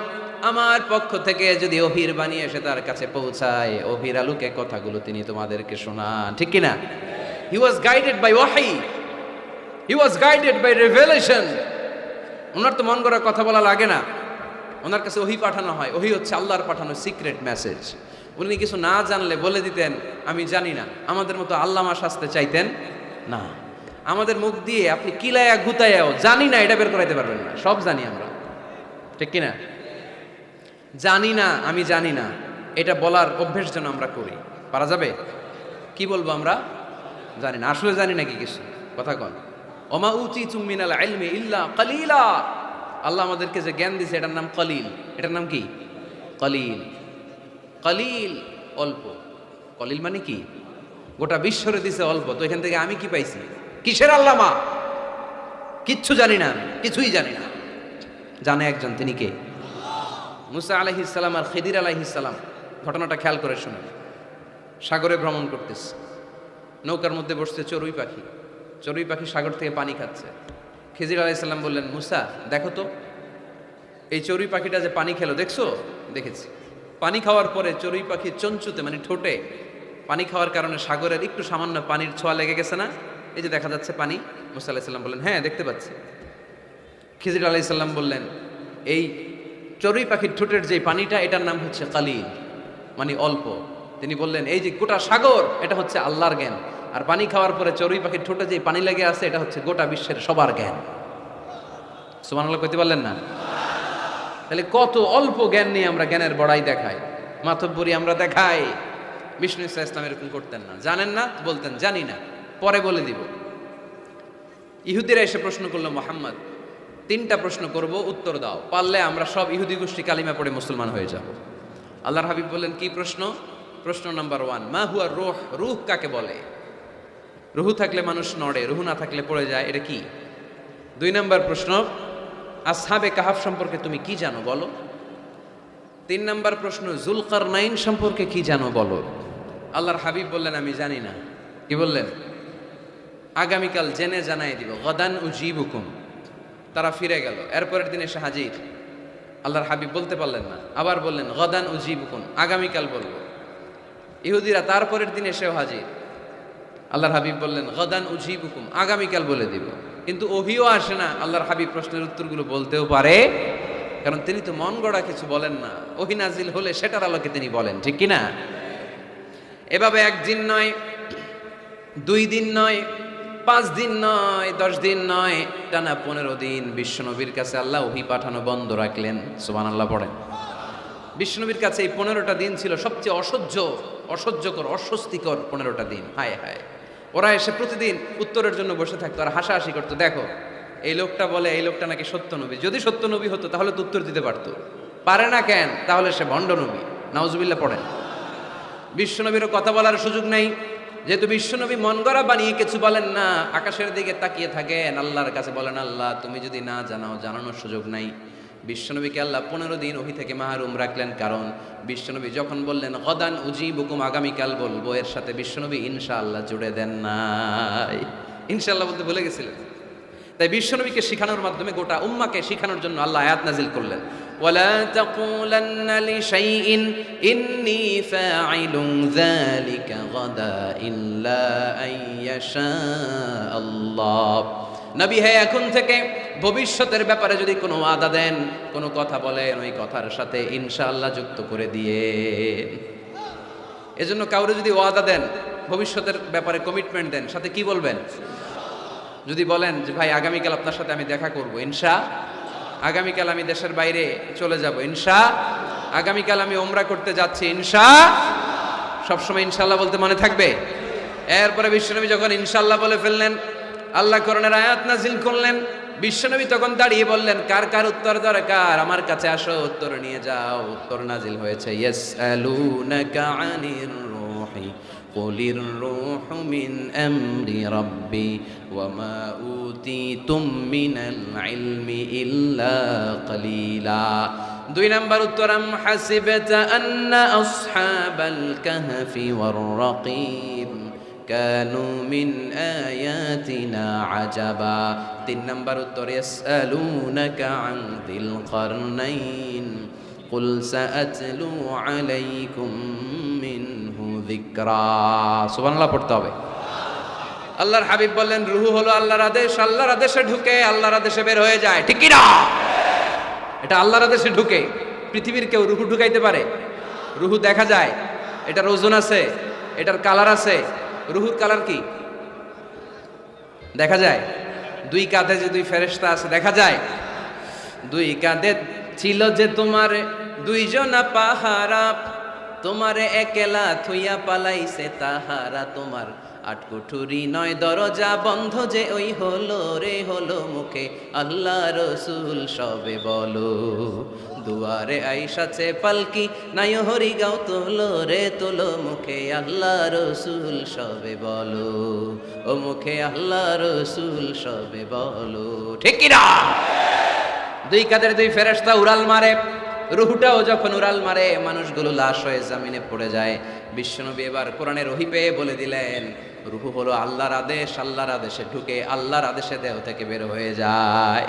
আমার পক্ষ থেকে যদি ওহির বাণী এসে তার কাছে পৌঁছায়, ওহির আলোকে কথাগুলো তিনি তোমাদেরকে শোনান, ঠিক কিনা? হি ওয়াজ গাইডেড বাই ওয়াহি, হি ওয়াজ গাইডেড বাই রিভেলেশন। ওনার তো মন গড়া কথা বলা লাগে না, ওনার কাছে ওহি পাঠানো হয়। ওহি হচ্ছে আল্লাহর পাঠানো সিক্রেট মেসেজ। উনি কিছু না জানলে বলে দিতেন আমি জানি না, আমাদের মতো আল্লামা শাস্তে চাইতেন না। আমাদের মুখ দিয়ে আপনি কিলায়া গুতায়াও জানি না এটা বের করাইতে পারবেন না, সব জানি আমরা, ঠিক কিনা? জানি না, আমি জানি না, এটা বলার অভ্যেস যেন আমরা করি। পারা যাবে? কি বলবো আমরা? জানি না। আসলে জানি নাকি কিছু? কথা কন। ওমা উতিতুম মিনাল ইলমি ইল্লা কালিলা। আল্লাহ আমাদেরকে যে জ্ঞান দিয়েছে এটার নাম কলিল। এটার নাম কি? কলিল। কলিল অল্প। কলিল মানে কি? গোটা বিশ্বরে দিছে অল্প, তো এখান থেকে আমি কি পাইছি? কিসের আল্লামা? কিচ্ছু জানি না, কিছুই জানি না। জানে একজন, তিনি কে? মুসা আলাইহিস সালাম আর খিদির আলাইহিস সালাম। ঘটনাটা খেয়াল করে শুনুন। সাগরে ভ্রমণ করতেছে, নৌকার মধ্যে বসছে চড়ুই পাখি। চড়ুই পাখি সাগর থেকে পানি খাচ্ছে। খিজির আলাইহিস সালাম বললেন মুসা দেখো তো, এই চড়ুই পাখিটা যে পানি খেলো দেখছো? দেখেছি। পানি খাওয়ার পরে চড়ুই পাখি চঞ্চুতে মানে ঠোঁটে পানি খাওয়ার কারণে সাগরের একটু সামান্য পানির ছোঁয়া লেগে গেছে না? এই যে দেখা যাচ্ছে পানি। মুসা আলাইহিস সালাম বললেন হ্যাঁ দেখতে পাচ্ছি। খিজির আলাইহিস সালাম বললেন এই চড়ুই পাখির ঠোঁটের যে পানিটা এটার নাম হচ্ছে কালিল, মানে অল্প। তিনি বললেন এই যে গোটা সাগর এটা হচ্ছে আল্লাহর জ্ঞান, আর পানি খাওয়ার পরে চড়ুই পাখির ঠোঁটে যে পানি লেগে আছে এটা হচ্ছে গোটা বিশ্বের সবার জ্ঞান। সুবহানাল্লাহ কইতে পারলেন না? তাহলে কত অল্প জ্ঞান নিয়ে আমরা জ্ঞানের বড়াই দেখাই, মাতব্বরি আমরা দেখাই। বিষ্ণু ইসলাম এরকম করতেন না। জানেন না বলতেন জানি না, পরে বলে দিব। ইহুদিরা এসে প্রশ্ন করলো মুহাম্মদ 3টা প্রশ্ন করব, উত্তর দাও, পারলে আমরা সব ইহুদি গোষ্ঠী কালিমা পড়ে মুসলমান হয়ে যাব। আল্লাহর হাবিব বললেন কি প্রশ্ন? প্রশ্ন নাম্বার 1, মা হুয়া রূহ। রূহ কাকে বলে? রুহু থাকলে মানুষ নড়ে, রুহু না থাকলে পড়ে যায়, এটা কি? 2 নাম্বার প্রশ্ন, আসহাবে কাহাফ সম্পর্কে তুমি কি জানো বলো। 3 নাম্বার প্রশ্ন, যুলকারনাইন সম্পর্কে কি জানো বলো। আল্লাহর হাবিব বললেন আমি জানি না। কি বললেন? আগামীকাল জেনে জানাই দিব। গদান উজিবুকুম। তারা ফিরে গেল, এরপরের দিন এসে হাজির। আল্লাহর হাবিব বলতে পারলেন না, আবার বললেন গদান উজিবুকুম, আগামীকাল বলবো। ইহুদিরা তারপরের দিন এসেও হাজির। আল্লাহর হাবিব বললেন গদান উজিবুকুম, আগামীকাল বলে দিব। কিন্তু ওহিও আসে না আল্লাহর হাবিব প্রশ্নের উত্তরগুলো বলতেও পারে, কারণ তিনি তো মন গড়া কিছু বলেন না। ওহি নাজিল হলে সেটার আলোকে তিনি বলেন, ঠিক কিনা? এভাবে 1 দিন নয়, 2 দিন নয়, 5 দিন নয়, 10 দিন নয়, টানা 15 দিন বিশ্বনবীর কাছে আল্লাহ ওহি পাঠানো বন্ধ রাখলেন। সুবহানাল্লাহ পড়েন। বিশ্বনবীর কাছে এই 15টা দিন ছিল সবচেয়ে অসহ্যকর, অস্বস্তিকর 15টা দিন। হায় হায়, ওরা এসে প্রতিদিন উত্তরের জন্য বসে থাকতো আর হাসাহাসি করতো। দেখো এই লোকটা বলে এই লোকটা নাকি সত্য নবী। যদি সত্য নবী হতো তাহলে তো উত্তর দিতে পারতো, পারে না কেন? তাহলে সে ভণ্ড নবী। নাউজুবিল্লাহ পড়েন। বিশ্বনবীরও কথা বলার সুযোগ নেই, যেহেতু বিশ্বনবী মন গড়া বানিয়ে কিছু বলেন না, আকাশের দিকে তাকিয়ে থাকেন, আল্লাহর কাছে বলেন আল্লাহ তুমি যদি না জানাও, জানানোর সুযোগ নাই। বিশ্বনবীকে আল্লাহ 15 দিন ওহী থেকে মাহরুম রাখলেন, কারণ বিশ্বনবী যখন বললেন গদান উজিবুকুম, আগামীকাল বলবো, এর সাথে বিশ্বনবী ইনশাআল্লাহ জুড়ে দেন নাই। ইনশাআল্লাহ বলতে ভুলে গেছিলেন। তাই বিশ্বনবীকে শিখানোর মাধ্যমে গোটা উম্মাকে শিখানোর জন্য আল্লাহ আয়াত নাজিল করলেন, ওয়ালা তাকুলান্না লিশাইইন ইন্নী ফাঈলুন যালিকা গাদা ইল্লা আইয়াশা আল্লাহ। নবী হে, এখন থেকে ভবিষ্যতের ব্যাপারে যদি কোনো ওয়াদা দেন, কোনো কথা বলেন, ওই কথার সাথে ইনশাআল্লাহ যুক্ত করে দিয়ে। এজন্য কাউরে যদি ওয়াদা দেন, ভবিষ্যতের ব্যাপারে কমিটমেন্ট দেন, সাথে কি বলবেন? যদি বলেন যে ভাই আগামীকাল আপনার সাথে আমি দেখা করব, ইনশা, আগামীকাল আমি দেশের বাইরে চলে যাব, ইনশা, আগামীকাল আমি ওমরা করতে যাচ্ছি, ইনশা, সবসময় ইনশাআল্লাহ বলতে মনে থাকবে। এরপরে বিশ্বনবী যখন ইনশাআল্লাহ বলে ফেললেন, আল্লাহ কোরআনের আয়াত নাজিল করলেন। বিশ্বনবী তখন দাঁড়িয়ে বললেন, কার কার উত্তর দরকার আমার কাছে আসো, উত্তর নিয়ে যাও। উত্তর নাজিল হয়েছে, ইয়াসআলুনাকা আনির রূহি কুলির রূহু মিন আমরি রাব্বি ওয়া মা উতিতুম মিনাল ইলমি ইল্লা কালিলা। 2 নাম্বার উত্তর, আম হাসিবতা আন্না আসহাবাল কাহফি ওয়ার রাকিম কানু মিন আয়াতিনা আজাবা। 3 নাম্বার উত্তর, ইয়াসআলুনাকা আন যিল কারনাইন কুল সাআতলু আলাইকুম মিনহু যিকরা। সুবহানাল্লাহ পড়তে হবে। আল্লাহর হাবিব বললেন, রূহ হলো আল্লাহর আদেশ, আল্লাহর আদেশে ঢুকে আল্লাহর আদেশে বের হয়ে যায়, ঠিক কি না? এটা আল্লাহর আদেশে ঢুকে। পৃথিবীর কেউ রূহ ঢুকাইতে পারে? রূহ দেখা যায়, এটার ওজন আছে, এটার কালার আছে। রুহুর কালার কি দেখা যায়? 2 কাঁধে যে 2 ফেরেশতা আছে দেখা যায়? 2 কাঁধে ছিল যে তোমার 2 জনা পাহারা, তোমারে একলা থুইয়া পালাইছে তাহারা। তোমার 8 কুঠুরি 9 দরজা বন্ধ যে ওই হলো রে হলো, মুখে আল্লাহ রসুল সবে বলো। দুয়ারে আইসাছে পালকি নাই হরি গাও তোলো রে তোলো, মুখে আল্লাহ রসুল সবে বলো, ও মুখে আল্লাহ রসুল সবে বলো, ঠিক কি না? 2 কাঁধের 2 ফেরেশতা উড়াল মারে, রুহটাও যখন উড়াল মারে মানুষগুলো লাশ হয়ে জমিনে পড়ে যায়। বিশ্বনবী এবার কোরআনের ওহী পেয়ে বলে দিলেন, রূহ হলো আল্লাহর আদেশ, আল্লাহর আদেশে ঢুকে আল্লাহর আদেশে দেহ থেকে বের হয়ে যায়।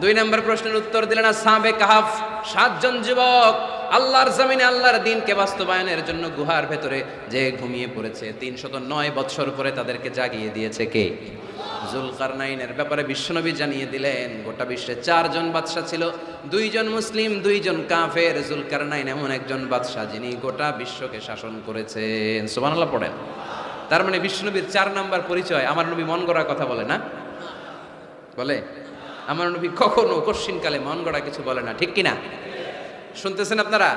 2 নম্বর প্রশ্নের উত্তর দিলেন আসহাবে কাহাফ, 7 জন যুবক আল্লাহর জমিনে আল্লাহর দ্বীনকে বাস্তবায়নের জন্য গুহার ভেতরে যে ঘুমিয়ে পড়েছে। 309 বৎসর পরে তাদেরকে জাগিয়ে দিয়েছে কে? জুলকারনাইনের ব্যাপারে বিশ্বনবী জানিয়ে দিলেন, গোটা বিশ্বে 4 জন বাদশা ছিল, 2 জন মুসলিম 2 জন কাফের। জুলকারনাইন এমন একজন বাদশা যিনি গোটা বিশ্বকে শাসন করেছেন। সুবহানাল্লাহ পড়েন। তার মানে বিশ্বনবীর 4 নাম্বার পরিচয়, আমার নবী মন গড়া কথা বলে না, বলে? আমার নবী কখনো কশ্চিনকালে মন গড়া কিছু বলে না, ঠিক কিনা? শুনতেছেন আপনারা?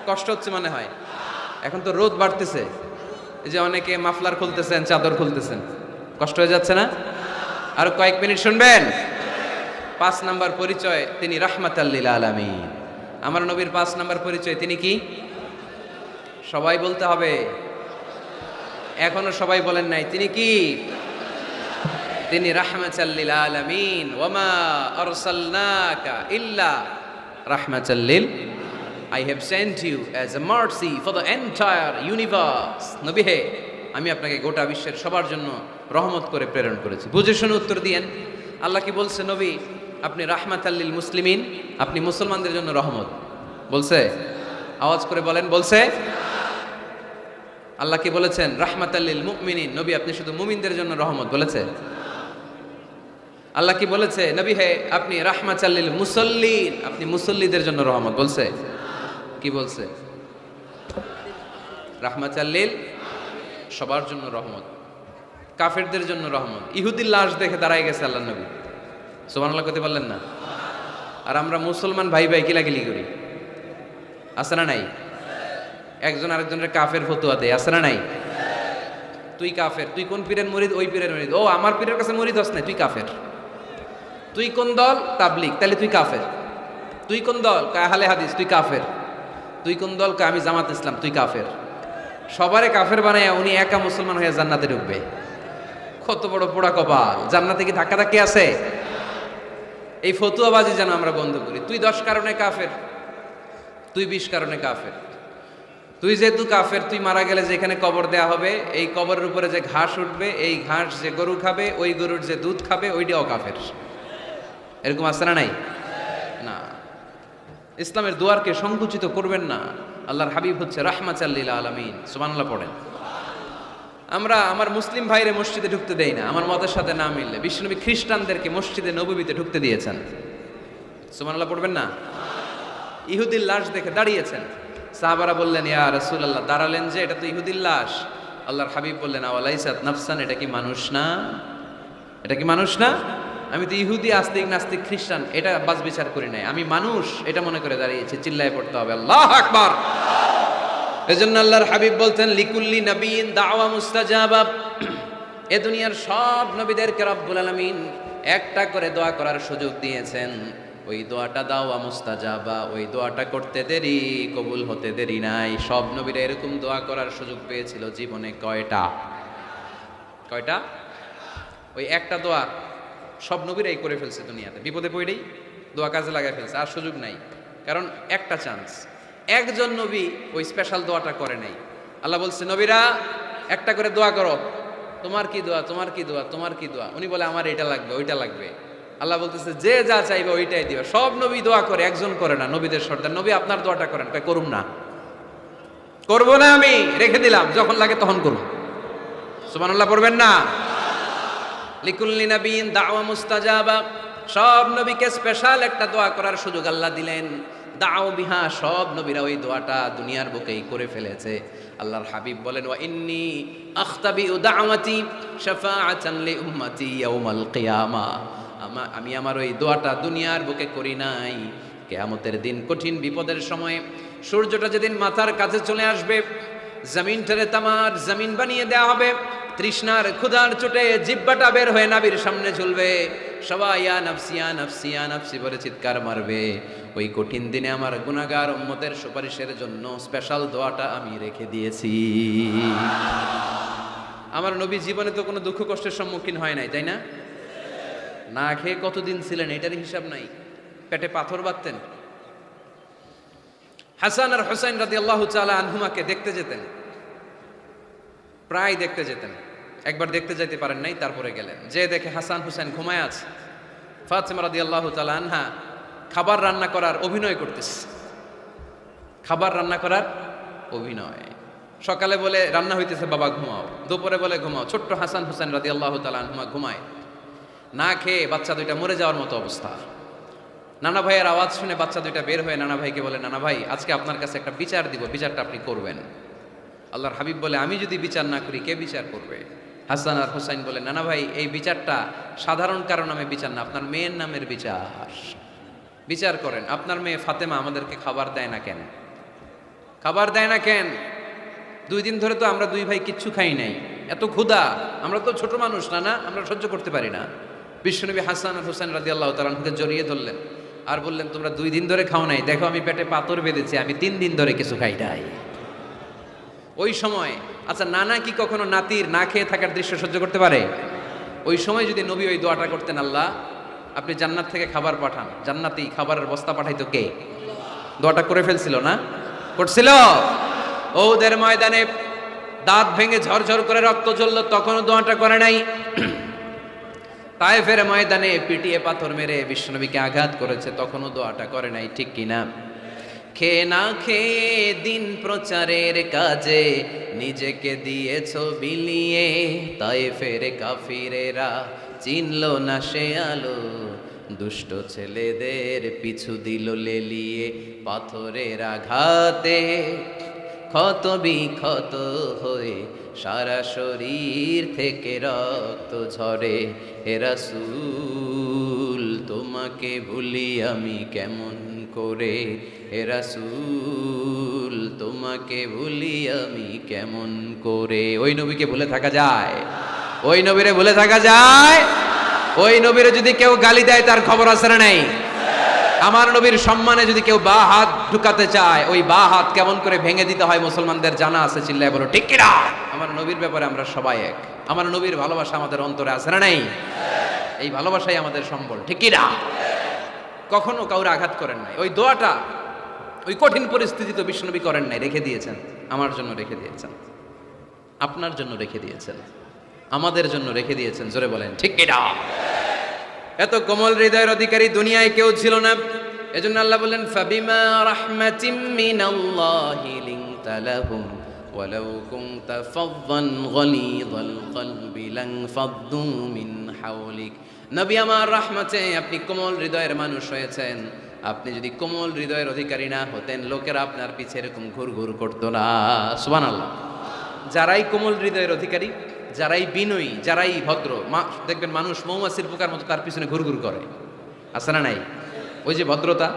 কষ্ট হচ্ছে মনে হয়। এখন তো রোদ বাড়তেছে, এই যে অনেকে মাফলার খুলতেছেন, চাদর খুলতেছেন, কষ্ট হয়ে যাচ্ছে না? আর কয়েক মিনিট শুনবেন। 5 নাম্বার পরিচয়, তিনি রাহমাতাল লিল আলামিন। আমার নবীর 5 নাম্বার পরিচয়, তিনি কি? সবাই বলতে হবে, এখনো সবাই বলেন নাই। তিনি কি? তিনি রাহমাতাল লিল আলামিন। ওয়া মা আরসালনাকা ইল্লা রাহমাতাল লিল, I have sent you as a mercy for the entire universe. নবী হে, আমি আপনাকে গোটা বিশ্বের সবার জন্য রহমত করে প্রেরণ করেছি। বুঝে শুনে উত্তর দিয়েন। আল্লাহ কি বলছে? নবী আপনি রাহমাতাল লিল মুসলিমিন, আপনি মুসলমানদের জন্য রহমত। বলছে? আওয়াজ করে বলেন, বলছে? আল্লাহ কি বলেছেন? রাহমাতাল লিল মুমিনিন, নবী আপনি শুধু মুমিনদের জন্য রহমত। বলেছে? আল্লাহ কি বলেছে? নবী হে আপনি রাহমাতাল লিল মুসাল্লিন, আপনি মুসল্লিদের জন্য রহমত। বলছে? কি বলছে? রাহমাতাল লিল, সবার জন্য রহমত, কাফেরদের জন্য রহমত। ইহুদির লাশ দেখে দাঁড়ায় গেছে আল্লাহ নবী, সুবহানাল্লাহ করতে পারলেন না? আর আমরা মুসলমান ভাই ভাই কিলাকিলি করি, আছে না নাই? একজন আরেকজনের কাফের ফতুয়া দেয়, আছে না নাই? তুই কাফের, তুই কোন পীরের মুরিদ? ওই পীরের মুরিদ। ও আমার পীরের কাছে মুরিদ হস না, তুই কাফের। তুই কোন দল? তাবলিগ। তাহলে তুই কাফের। তুই কোন দল? আহলে হাদিস। তুই কাফের। তুই কোন দল? আমি জামাত ইসলাম। তুই কাফের। সবারে কাফের বানায় উনি একা মুসলমান হয়ে জান্নাতে ঢুকবে। কত বড় পোড়া কপাল! জান্নাতে কি ধাক্কা ধাক্কি আছে? এই ফতুয়াবাজি যেন আমরা বন্ধ করি। তুই 10 কারণে কাফের, তুই 20 কারণে কাফের। তুই যেহেতু কাফের, তুই মারা গেলে যেখানে কবর দেয়া হবে, এই কবরের উপরে যে ঘাস উঠবে, এই ঘাস যে গরু খাবে, ওই গরুর যে দুধ খাবে, ওইটাও কাফের। এরকম আছে না? নাই না। ইসলামের দুয়ারকে সংকুচিত করবেন না। আল্লাহর হাবিব হচ্ছে রাহমাতাল লিল আলামিন। সুবহানাল্লাহ পড়েন। আমরা আমার মুসলিম ভাইরে মসজিদে ঢুকতে দেই না, আমার মতের সাথে না মিললে। বিশ্বনবী খ্রিস্টানদেরকে মসজিদে নববীতে ঢুকতে দিয়েছেন। সুবহানাল্লাহ পড়বেন না? ইহুদির লাশ দেখে দাঁড়িয়েছেন। সাহাবারা বললেন, ইয়া রাসূলুল্লাহ, দাঁড়ালেন যে, এটা তো ইহুদির লাশ। আল্লাহর হাবিব বললেন, আওয়ালাইসাত নাফসান, এটা কি মানুষ না? এটা কি মানুষ না? আমি তো ইহুদি, আস্তিক, নাস্তিক, খ্রিস্টান এটা বাজ বিচার করি নাই, আমি মানুষ এটা মনে করে দাঁড়িয়েছি। চিল্লায় পড়তে হবে আল্লাহু আকবার। এজন্য আল্লাহর হাবিব বলতেন, লিকুল্লি নবিয়্যিন দাওয়া মুস্তাজাবা। এ দুনিয়ার সব নবীদেরকে রব্বুল আলামিন একটা করে দোয়া করার সুযোগ দিয়েছেন। ওই দোয়াটা দাওয়া মুস্তাজাবা, ওই দোয়াটা করতে দেরি, কবুল হতে দেরি নাই। সব নবীরা এরকম দোয়া করার সুযোগ পেয়েছিল জীবনে। কয়টা? ওই একটা দোয়া সব নবীরাই করে ফেলছে দুনিয়াতে। বিপদে পড়েই দোয়া কাজে লাগায় ফেলছে, আর সুযোগ নাই। কারণ একটা চান্স। একজন নবী ওই স্পেশাল দোয়াটা করে নাই। আল্লাহ বলছে, নবীরা একটা করে দোয়া করো। তোমার কি দোয়া? তোমার কি দোয়া? তোমার কি দোয়া? উনি বলে, আমার এটা লাগবে, ওইটা লাগবে। আল্লাহ বলতেছে, যে যা চাইবে ওইটাই দিবে। সব নবী দোয়া করে, একজন করে না। নবীদের সর্দার নবী, আপনার দোয়াটা করেন। করুম না, করবো না, আমি রেখে দিলাম, যখন লাগে তখন করুন। সুবহানাল্লাহ পড়বেন না? লিকুল্লি নবিয়্যিন দাওয়া মুস্তাজাবা। সব নবীকে স্পেশাল একটা দোয়া করার সুযোগ আল্লাহ দিলেন। দাও বিহা, সব নবীরা ওই দোয়াটা দুনিয়ার বুকেই করে ফেলেছে। আল্লাহর হাবিব বলেন, ওয়া ইন্নী আখতাবিউ দাওয়াতি শাফাআতান লি উম্মতি ইয়াউমাল কিয়ামা। আমি আমার ওই দোয়াটা দুনিয়ার বুকে করি নাই, কিয়ামতের দিন কঠিন বিপদের সময়ে, সূর্যটা যেদিন মাথার কাছে চলে আসবে, জমিনটারে তামার জমিন বানিয়ে দেওয়া হবে, তৃষ্ণার ক্ষুধার চোটে জিহ্বাটা বের হয়ে নাবির সামনে ঝুলবে, সবাই ইয়া নাফসি ইয়া নাফসি ইয়া নাফসি বলে চিৎকার মারবে। ওই কঠিন দিনে আমার গুনাহগার উম্মতের সুপারিশের জন্য স্পেশাল দোয়াটা আমি রেখে দিয়েছি। আমার নবী জীবনে তো কোনো দুঃখ কষ্টের সম্মুখীন হয় নাই, তাই না? না খেয়ে কতদিন ছিলেন এটার হিসাব নাই। পেটে পাথর বাঁধতেন। হাসান আর হুসাইন রাদিয়াল্লাহু তাআলা আনহুমাকে দেখতে যেতেন, প্রায় দেখতে যেতেন। একবার দেখতে যাইতে পারেন নাই, তারপরে গেলেন। যে দেখে হাসান হুসাইন ঘুমায় আছে। ফাতিমা রাদিয়াল্লাহু তাআলা আনহা খাবার রান্না করার অভিনয় করতেছে। খাবার রান্না করার অভিনয়। সকালে বলে রান্না হইতেছে, বাবা ঘুমাও। দুপুরে বলে ঘুমাও। ছোট্ট হাসান হুসাইন রাদিয়াল্লাহু তাআলা আনহুমা ঘুমায়। না খেয়ে বাচ্চা দুইটা মরে যাওয়ার মতো অবস্থা। নানা ভাইয়ের আওয়াজ শুনে বাচ্চা দুইটা বের হয়ে নানা ভাইকে বলে, নানা ভাই, আজকে আপনার কাছে একটা বিচার দিব, বিচারটা আপনি করবেন। আল্লাহর হাবিব বলে, আমি যদি বিচার না করি কে বিচার করবে? হাসান আর হুসাইন বলে, নানা ভাই, এই বিচারটা সাধারণ কারণ নামে বিচার না, আপনার মেয়ের নামের বিচার। বিচার করেন, আপনার মেয়ে ফাতেমা আমাদেরকে খাবার দেয় না কেন? খাবার দেয় না কেন? 2 দিন ধরে তো আমরা 2 ভাই কিচ্ছু খাই নাই, এত ক্ষুধা, আমরা তো ছোট মানুষ না, আমরা সহ্য করতে পারি না। বিশ্বনবী হাসান আর হুসাইন রাদিয়াল্লাহু তাআলা আনহুকে জড়িয়ে ধরলেন আর বললেন, তোমরা 2 দিন ধরে খাও নাই, দেখো আমি পেটে পাথর বেঁধেছি, আমি 3 দিন ধরে কিছু খাই নাই। ওই সময় আচ্ছা, নানা কি কখনো নাতির না খেয়ে থাকার দৃশ্য সহ্য করতে পারে? ওই সময় যদি নবী ওই দোয়াটা করতেন, আল্লাহ আপনি জান্নাত থেকে খাবার পাঠান, জান্নাতি খাবারের বস্তা পাঠাইতো কে? দোয়াটা করে ফেলছিল না? করছিল? ওদের ময়দানে দাঁত ভেঙে ঝরঝর করে রক্ত ঝরল, তখনও দোয়াটা করে নাই। তায়েফের ময়দানে পিটিয়ে পাথর মেরে বিশ্বনবীকে আঘাত করেছে, তখনও দোয়াটা করে নাই, ঠিক কিনা? খেয়ে না খেয়ে দিন প্রচারের কাজে নিজেকে দিয়েছ বিলিয়ে, তায়েফের কাফিরেরা চিনল না সে আলো, দুষ্ট ছেলেদের পিছু দিল লেলিয়ে, পাথরের আঘাতে ক্ষত বিক্ষত হয়ে সারা শরীর থেকে রক্ত ঝরে। হে রাসূল তোমাকে ভুলি আমি কেমন করে, হে রাসূল তোমাকে ভুলি আমি কেমন করে। ওই নবীকে ভুলে থাকা যায়? ওই নবীরে ভুলে থাকা যায়? ওই নবীরে যদি কেউ গালি দেয় তার খবর আছে না নাই? আমার নবীর সম্মানে যদি কেউ বা হাত ঢুকাতে চায়, ওই বা হাত কেমন করে ভেঙে দিতে হয় মুসলমানদের জানা আছে, চিল্লায় বলো ঠিক কিনা? আমার নবীর ব্যাপারে আমরা সবাই এক। আমার নবীর ভালোবাসা আমাদের অন্তরে আছে না নাই? এই ভালোবাসাই আমাদের সম্বল, ঠিক কিনা? কখনো কাউরে আঘাত করেন নাই। ওই দোয়াটা ওই কঠিন পরিস্থিতি তো বিশ্বনবী করেন নাই, রেখে দিয়েছেন। আমার জন্য রেখে দিয়েছেন, আপনার জন্য রেখে দিয়েছেন, আমাদের জন্য রেখে দিয়েছেন। জোরে বলেন ঠিক কিনা? এত কোমল হৃদয়ের অধিকারী দুনিয়ায় কেউ ছিল না। এজন্য আল্লাহ বললেন ফাবিমা রাহমাতিম মিনাল্লাহি লিনতা লাহুম ওয়ালাউ কুনতা ফাযযান গলীযাল কলবি লানফাদ্দু মিন হাওলিক। নবী আমার রহমতে আপনি কোমল হৃদয়ের মানুষ হয়েছেন। আপনি যদি কোমল হৃদয়ের অধিকারী না হতেন, লোকেরা আপনার পিছে এরকম ঘুরঘুর করতো না। সুবহানাল্লাহ। যারাই কোমল হৃদয়ের অধিকারী, যারাই বিনয়ী, যারাই ভদ্র, দেখবেন মানুষ মৌমাছির পোকার মতো তার পিছনে ঘুরঘুর করে, আছে না নাই? ওই যে ভদ্রতা,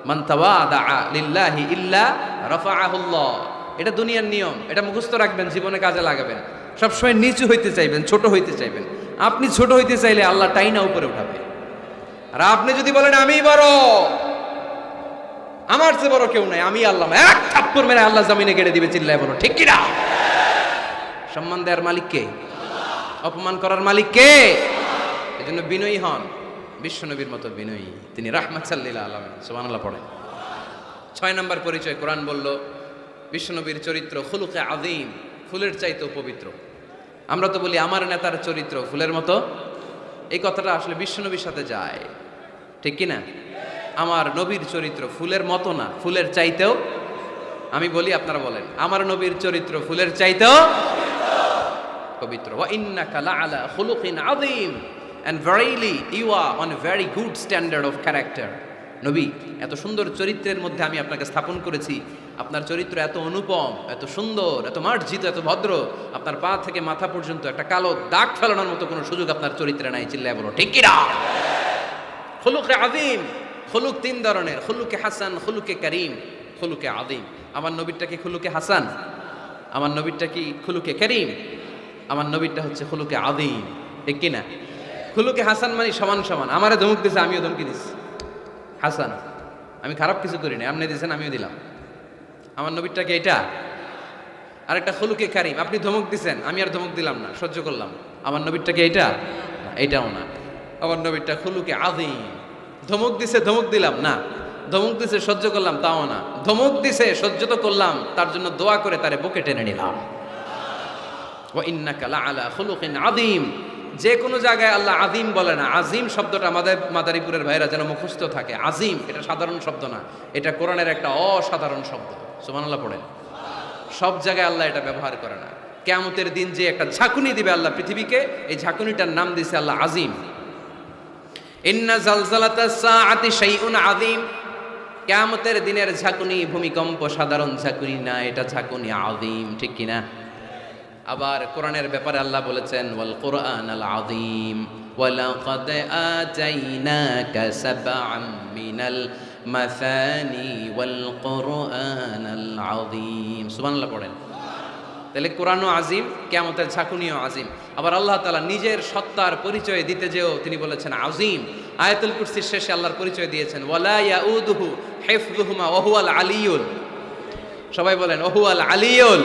মান তাওয়াদা লিল্লাহি ইল্লা রাফাআহুল্লাহ, এটা দুনিয়ার নিয়ম। এটা মুখস্থ রাখবেন, জীবনে কাজে লাগাবেন। সবসময় নিচু হইতে চাইবেন, ছোট হইতে চাইবেন। আপনি ছোট হইতে চাইলে আল্লাহ টাইনা উপরে উঠাবে। আর আপনি যদি বলেন আমি বড়, আমার চেয়ে বড় কেউ নাই, আমি আল্লাহ, এক থাপ্পড় মেরে আল্লাহ জমিনে গেড়ে দিবে। চিল্লায় বলো ঠিক কিনা? সম্মান দেওয়ার মালিক কে? অপমান করার মালিক কে? এই জন্য বিনয়ী হন, বিশ্বনবীর মতো বিনয়ী। তিনি রাহমাতাল লিল আলামিন। সুবহানাল্লাহ পড়েন। 6 নম্বর পরিচয় কোরআন বলল বিশ্বনবীর চরিত্র খুলুকে আযীম, ফুলের চাইতেও পবিত্র। আমরা তো বলি আমার নেতার চরিত্র ফুলের মতো, এই কথাটা আসলে বিশ্বনবীর সাথে যায়, ঠিক কিনা? আমার নবীর চরিত্র ফুলের মতো না, ফুলের চাইতেও। আমি বলি, আপনারা বলেন, আমার নবীর চরিত্র ফুলের চাইতেও পবিত্র। ওয়া ইন্নাকা লাআলা খুলুকিন আযীম, and verily you are on a very good standard of character. নবী, এত সুন্দর চরিত্রের মধ্যে আমি আপনাকে স্থাপন করেছি। আপনার চরিত্র এত অনুপম, এত সুন্দর, এত মার্জিত, এত ভদ্র, আপনার পা থেকে মাথা পর্যন্ত একটা কালো দাগ ফেলানোর মতো কোনো সুযোগ আপনার চরিত্রে নাই। চিল্লায় বলো ঠিক কিনা? খুলুকে আযীম। খুলুক 3 ধরনের, খুলুকে হাসান, খুলুকে কারীম, খুলুকে আযীম। আমার নবীরটা কি খুলুকে হাসান? আমার নবীরটা কি খুলুকে কারীম? আমার নবীরটা হচ্ছে খুলুকে আযীম, ঠিক কিনা? খুলুকে হাসান মানে সমান সমান। আমারে ধমক দিছে, আমিও ধমকি দিছি, হাসান। আমি খারাপ কিছু করি না, আপনি দিয়েছেন আমিও দিলাম। আমার নবীরটা কি এটা? আরেকটা খুলুকে কারীম, আপনি ধমক দিছেন, আমি আর ধমক দিলাম না, সহ্য করলাম। আমার নবীরটা কি এটা? এইটাও না। আমার নবীরটা খুলুকে আযীম। ধমক দিছে, ধমক দিলাম না, ধমক দিছে সহ্য করলাম, তাও না। ধমক দিছে, সহ্য তো করলাম, তার জন্য দোয়া করে তারে বুকে টেনে নিলাম। ওয়া ইন্নাকা লাআলা খুলুকিন আযীম। যে কোনো জায়গায় আল্লাহ আযীম বলে না। আযীম শব্দটা আমাদের মাদারীপুরের ভাইরা যেন মুখস্থ থাকে। আযীম এটা সাধারণ শব্দ না, এটা কোরআনের একটা অসাধারণ শব্দ। সুবহানাল্লাহ পড়েন। সব জায়গায় আল্লাহ এটা ব্যবহার করে না। কিয়ামতের দিন যে একটা ঝাঁকুনি দিবে আল্লাহ পৃথিবীকে, এই ঝাঁকুনিটার নাম দিয়েছে আল্লাহ আযীম। ইন্না জালজালাতাস সাআতি শাইউন আযীম। কিয়ামতের দিনের ঝাঁকুনি ভূমিকম্প সাধারণ ঝাঁকুনি না, এটা ঝাঁকুনি আযীম, ঠিক কিনা? আবার কোরআনের ব্যাপারে আল্লাহ বলেছেন ওয়াল কুরআনাল আযীম ওয়ালাকাদ আতাইনাকা সাবআম মিনাল মাসানি ওয়াল কুরআনাল আযীম। সুবহানাল্লাহ পড়েন। তাহলে কোরআনও আযীম, কিয়ামতের ঝাঁকুনিও আযীম। আবার আল্লাহ তাআলা নিজের সত্তার পরিচয় দিতে যেও তিনি বলেছেন আযীম। আয়াতুল কুরসির শেষে আল্লাহর পরিচয় দিয়েছেন ওয়ালা ইয়াউদুহু হিফযুহুমা ওয়া হুয়াল আলিয়ুল। সবাই বলেন ওয়া হুয়াল আলিয়ুল।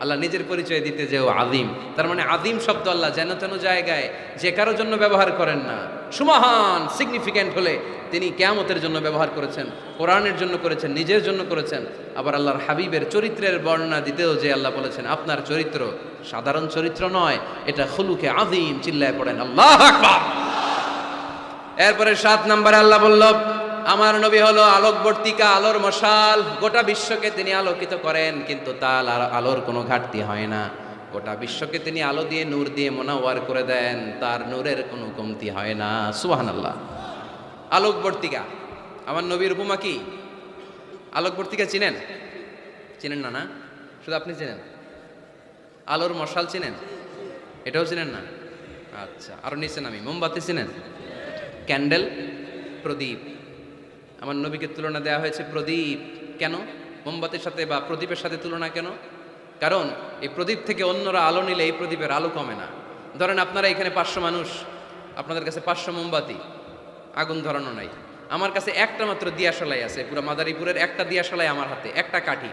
আল্লাহ নিজের পরিচয় দিতে যেও আযীম। তার মানে আযীম শব্দ আল্লাহ যেন তেন জায়গায় যে কারোর জন্য ব্যবহার করেন না। সুমহান সিগনিফিক্যান্ট হলে তিনি কিয়ামতের জন্য ব্যবহার করেছেন, কোরআনের জন্য করেছেন, নিজের জন্য করেছেন। আবার আল্লাহর হাবিবের চরিত্রের বর্ণনা দিতেও যে আল্লাহ বলেছেন আপনার চরিত্র সাধারণ চরিত্র নয়, এটা খুলুকে আযীম। চিল্লায় পড়েন আল্লাহু আকবার। এরপরে 7 নম্বরে আল্লাহ বলল আমার নবী হলো আলোকবর্তিকা, আলোর মশাল। গোটা বিশ্বকে তিনি আলোকিত করেন, কিন্তু তার আলোর কোনো ঘাটতি হয় না। গোটা বিশ্বকে তিনি আলো দিয়ে নূর দিয়ে মোনাওয়ার করে দেন, তার নূরের কোনো কমতি হয় না। সুবহানাল্লাহ। আলোকবর্তিকা আমার নবীর উপমা কি? আলোকবর্তিকা চিনেন? চিনেন না? না শুধু আপনি চিনেন? আলোর মশাল চিনেন? এটাও চিনেন না? আচ্ছা, আরো নিচে নামি। মোমবাতি চিনেন? ক্যান্ডেল, প্রদীপ। আমার নবীকে তুলনা দেওয়া হয়েছে প্রদীপ। কেন মোমবাতির সাথে বা প্রদীপের সাথে তুলনা কেন? কারণ এই প্রদীপ থেকে অন্যরা আলো নিলে এই প্রদীপের আলো কমে না। ধরেন আপনারা এখানে 500 মানুষ, আপনাদের কাছে 500 মোমবাতি, আগুন ধরানো নাই। আমার কাছে একটা মাত্র দিয়াশালাই আছে, পুরো মাদারীপুরের একটা দিয়াশালাই আমার হাতে, একটা কাঠি।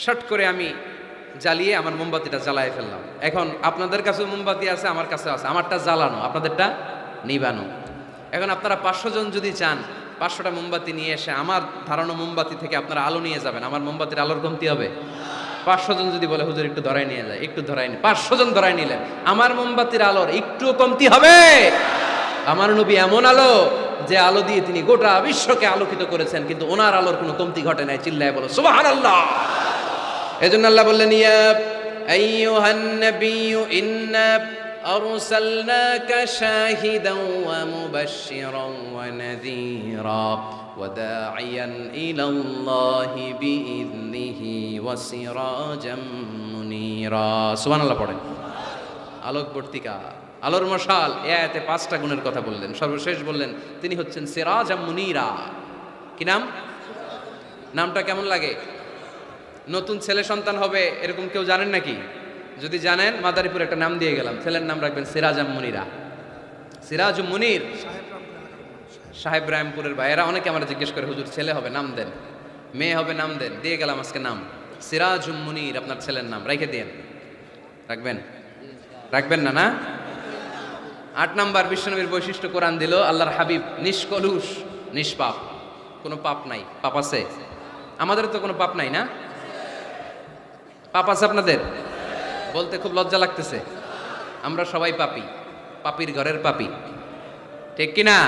শট করে আমি জ্বালিয়ে আমার মোমবাতিটা জ্বালায় ফেললাম। এখন আপনাদের কাছে মোমবাতি আছে, আমার কাছে আছে, আমারটা জ্বালানো, আপনাদেরটা নিবানো। এখন আপনারা 500 জন যদি চান, 500টা মোমবাতি নিয়ে এসে আমার ধারানো মোমবাতি থেকে আপনারা আলো নিয়ে যাবেন, আমার মোমবাতির আলোর কমতি হবে? 500 জন যদি বলে হুজুর একটু ধরাই নিয়ে যায়, একটু ধরাই নি, 500 জন ধরাই নিলেন, আমার মোমবাতির আলোর একটু কমতি হবে? আমার নবী এমন আলো, যে আলো দিয়ে তিনি গোটা বিশ্বকে আলোকিত করেছেন, কিন্তু ওনার আলোর কোনো কমতি ঘটে নাই। চিল্লায় বলো সুবহানাল্লাহ। এজন্য আল্লাহ বললেন, ইয়া আইয়ুহান নাবিয়্যু ইন্না আরসালনাকা শাহিদান ওয়া মুবাশশিরান ওয়া নাযীরা ওয়া দাঈয়ান ইলাল্লাহি বিইذনিহি ওয়া সিরাজাম মুনীরা। সুবহানাল্লাহ পড়েন। আলোকবর্তিকা, আলোর মশাল। এই আয়াতে 5টা গুণের কথা বললেন। সর্বশেষ বললেন তিনি হচ্ছেন সিরাজাম মুনীরা। কি নাম? নামটা কেমন লাগে? নতুন ছেলে সন্তান হবে এরকম কেউ জানেন নাকি? যদি জানেন, মাদারীপুর একটা নাম দিয়ে গেলাম, ছেলের নাম রাখবেন সিরাজাম মুনীরা। সিরাজুম মুনীর। সাহেব রামপুরের ভাইয়েরা অনেকে আমরা জিজ্ঞেস করে, হুজুর ছেলে হবে নাম দেন, মেয়ে হবে নাম দেন। দিয়ে গেলাম আজকে নাম, সিরাজুম মুনীর আপনার ছেলের নাম রেখে দেন। রাখবেন? রাখবেন না? না। 8 নাম্বার বিশ্বনবীর বৈশিষ্ট্য কোরআন দিল, আল্লাহর হাবিব নিষ্কলুষ, নিষ্পাপ, কোনো পাপ নাই। পাপ আছে? আমাদের তো কোনো পাপ নাই, না? পাপ আছে আপনাদের? বলতে খুব লজ্জা লাগতেছে। আমরা সবাই পাপী, পাপীর ঘরের পাপী, ঠিক কিনা?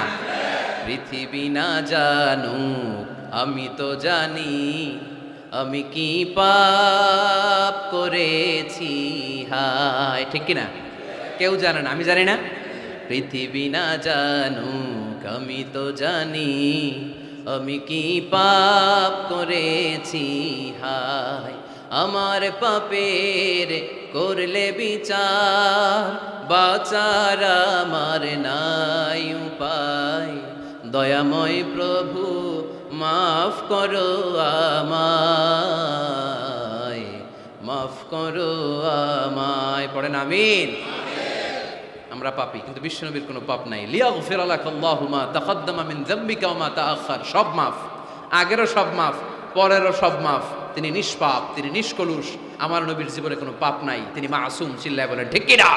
পৃথিবী না জানুক আমি তো জানি, আমি কি পাপ করেছি হায়, ঠিক কিনা? কেউ জানে না, আমি জানি না। পৃথিবী না জানুক আমি তো জানি, আমি কি পাপ করেছি হায়। আমার পাপের করলে বিচার, বাঁচার আমার নাই উপায়। দয়াময় প্রভু মাফ করো আমায়, মাফ করো আমায়। পড়েন আমিন। আমরা পাপী, কিন্তু বিশ্বনবীর কোনো পাপ নাই। লিয়াগফির লাকাল্লাহু মা তাকদ্দামা মিন যামবিকা ওয়া মা তাআখার। সব মাফ, আগেরও সব মাফ, পরেরও সব মাফ। তিনি নিষ্পাপ, তিনি নিষ্কলুষ। আমার নবীর জীবনে কোনো পাপ নাই, তিনি মাসুম। চিল্লায় বলেন ঠিক কিনা?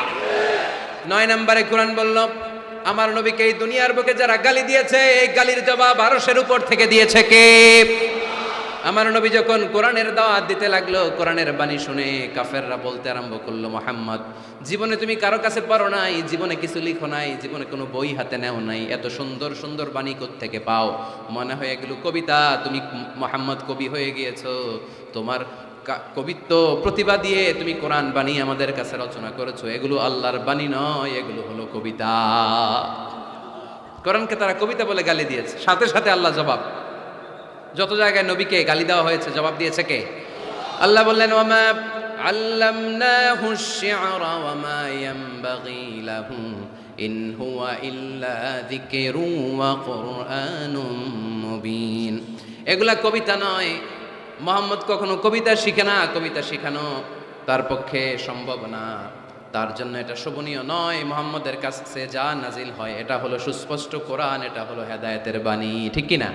9 নম্বরে কোরআন বলল, আমার নবীকে এই দুনিয়ার বুকে যারা গালি দিয়েছে, এই গালির জবাব আরশের উপর থেকে দিয়েছে কে? আমার নবী যখন কোরআনের দাওয়াত দিতে লাগলো, কোরআনের বাণী শুনে কাফেররা বলতে আরম্ভ করলো, মুহাম্মদ জীবনে তুমি কারো কাছে পড়ো নাই, জীবনে কিছু লিখো নাই, জীবনে কোনো বই হাতে নেও নাই, এত সুন্দর সুন্দর বাণী কোত্থেকে পাও? মনে হয় এগুলো কবিতা। তুমি মুহাম্মদ কবি হয়ে গিয়েছো, তোমার কবিত্ব প্রতিভা দিয়ে তুমি কোরআন বাণী আমাদের কাছে রচনা করেছো। এগুলো আল্লাহর বাণী নয়, এগুলো হলো কবিতা। কোরআনকে তারা কবিতা বলে গালি দিয়েছে। সাথে সাথে আল্লাহ জবাব। যত জায়গায় নবীকে গালি দেওয়া হয়েছে, জবাব দিয়েছে কে? আল্লাহ বললেন, ওয়ামা আল্লামনাহু আশ-শি'রা ওয়ামা ইয়ানবাগী লাহু ইন হুয়া ইল্লা যিকরুন ওয়া কুরআনুম মুবিন। এগুলা কবিতা নয়। মুহাম্মদ কখনো কবিতা শিখে না। কবিতা শিখানো তার পক্ষে সম্ভব না, তার জন্য এটা শোভনীয় নয়। মুহাম্মদের কাছে যা নাজিল হয় এটা হলো সুস্পষ্ট কোরআন, এটা হলো হেদায়েতের বাণী, ঠিক কি না?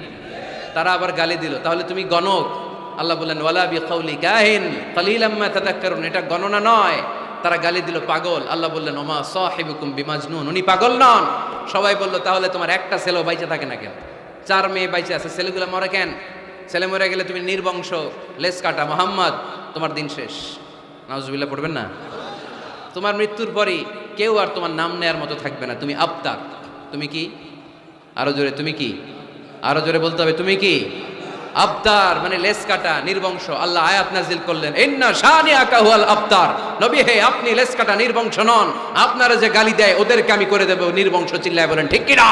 তারা আবার গালি দিল, তাহলে তুমি গণক। আল্লাহ বললেন, ওয়ালা বিকাউলি কাহিন কালিলাম মা তাযাক্কারুন। এটা গণনা নয়। তারা গালি দিল পাগল। আল্লাহ বললেন, ওমা সাহিবুকুম বিমাজনুন, উনি পাগল নন। সবাই বলল, তাহলে তোমার একটা ছেলেও বাইচে থাকে না কেন? 4 মেয়ে বাইচে আছে, ছেলেগুলো মরে কেন? ছেলে মরে গেলে তুমি নির্বংশ, লেস কাটা। মুহাম্মদ তোমার দিন শেষ। নাউজুবিল্লাহ পড়বেন না? তোমার মৃত্যুর পরই কেউ আর তোমার নাম নেয়ার মতো থাকবে না। তুমি আবতার। তুমি কি? আরো জোরে, তুমি কি? আরো জোরে বলতে হবে, তুমি কি? আবতার মানে লেস কাটা, নির্বংশ। আল্লাহ আয়াত নাজিল করলেন, ইন্না শানিআকা হুয়াল আবতার। নবী হে, আপনি লেস কাটা, নির্বংশ নন। আপনারা যে গালি দেয় ওদেরকে আমি করে দেব নির্বংশ। চিল্লায় বলেন ঠিক কি না?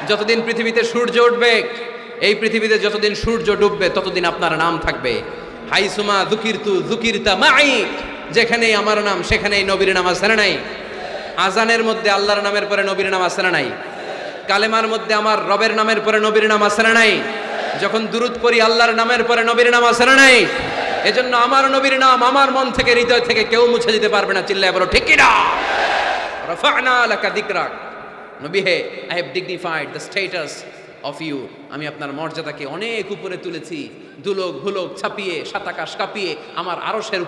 যতদিন পৃথিবীতে সূর্য উঠবে, এই পৃথিবীতে যতদিন সূর্য ডুববে, ততদিন আপনার নাম থাকবে। হাইসুমা যুকিরতু যুকিরতা মাই। যেখানেই আমার নাম, সেখানেই নবীর নাম আছে না নাই? আজানের মধ্যে আল্লাহর নামের পরে নবীর নাম আছে না নাই? কালেমার মধ্যে আমার রবের নামের পরে নবীর নাম আছে না নাই? যখন দুরূদ পড়ি আল্লাহর নামের পরে নবীর নাম আছে না নাই? এজন্য আমার নবীর নাম আমার মন থেকে, হৃদয় থেকে কেউ মুছে দিতে পারবে না। চিল্লায় বলো ঠিক কি না? রাফা'না লাকা যিকরাক। নবী হে, I have dignified the status of you, আমি আপনার মর্যাদাকে অনেক উপরে তুলেছি, দুলোক ভুলোক ছাপিয়ে সাতাকাশ কাঁপিয়ে আমার আরশের উপরে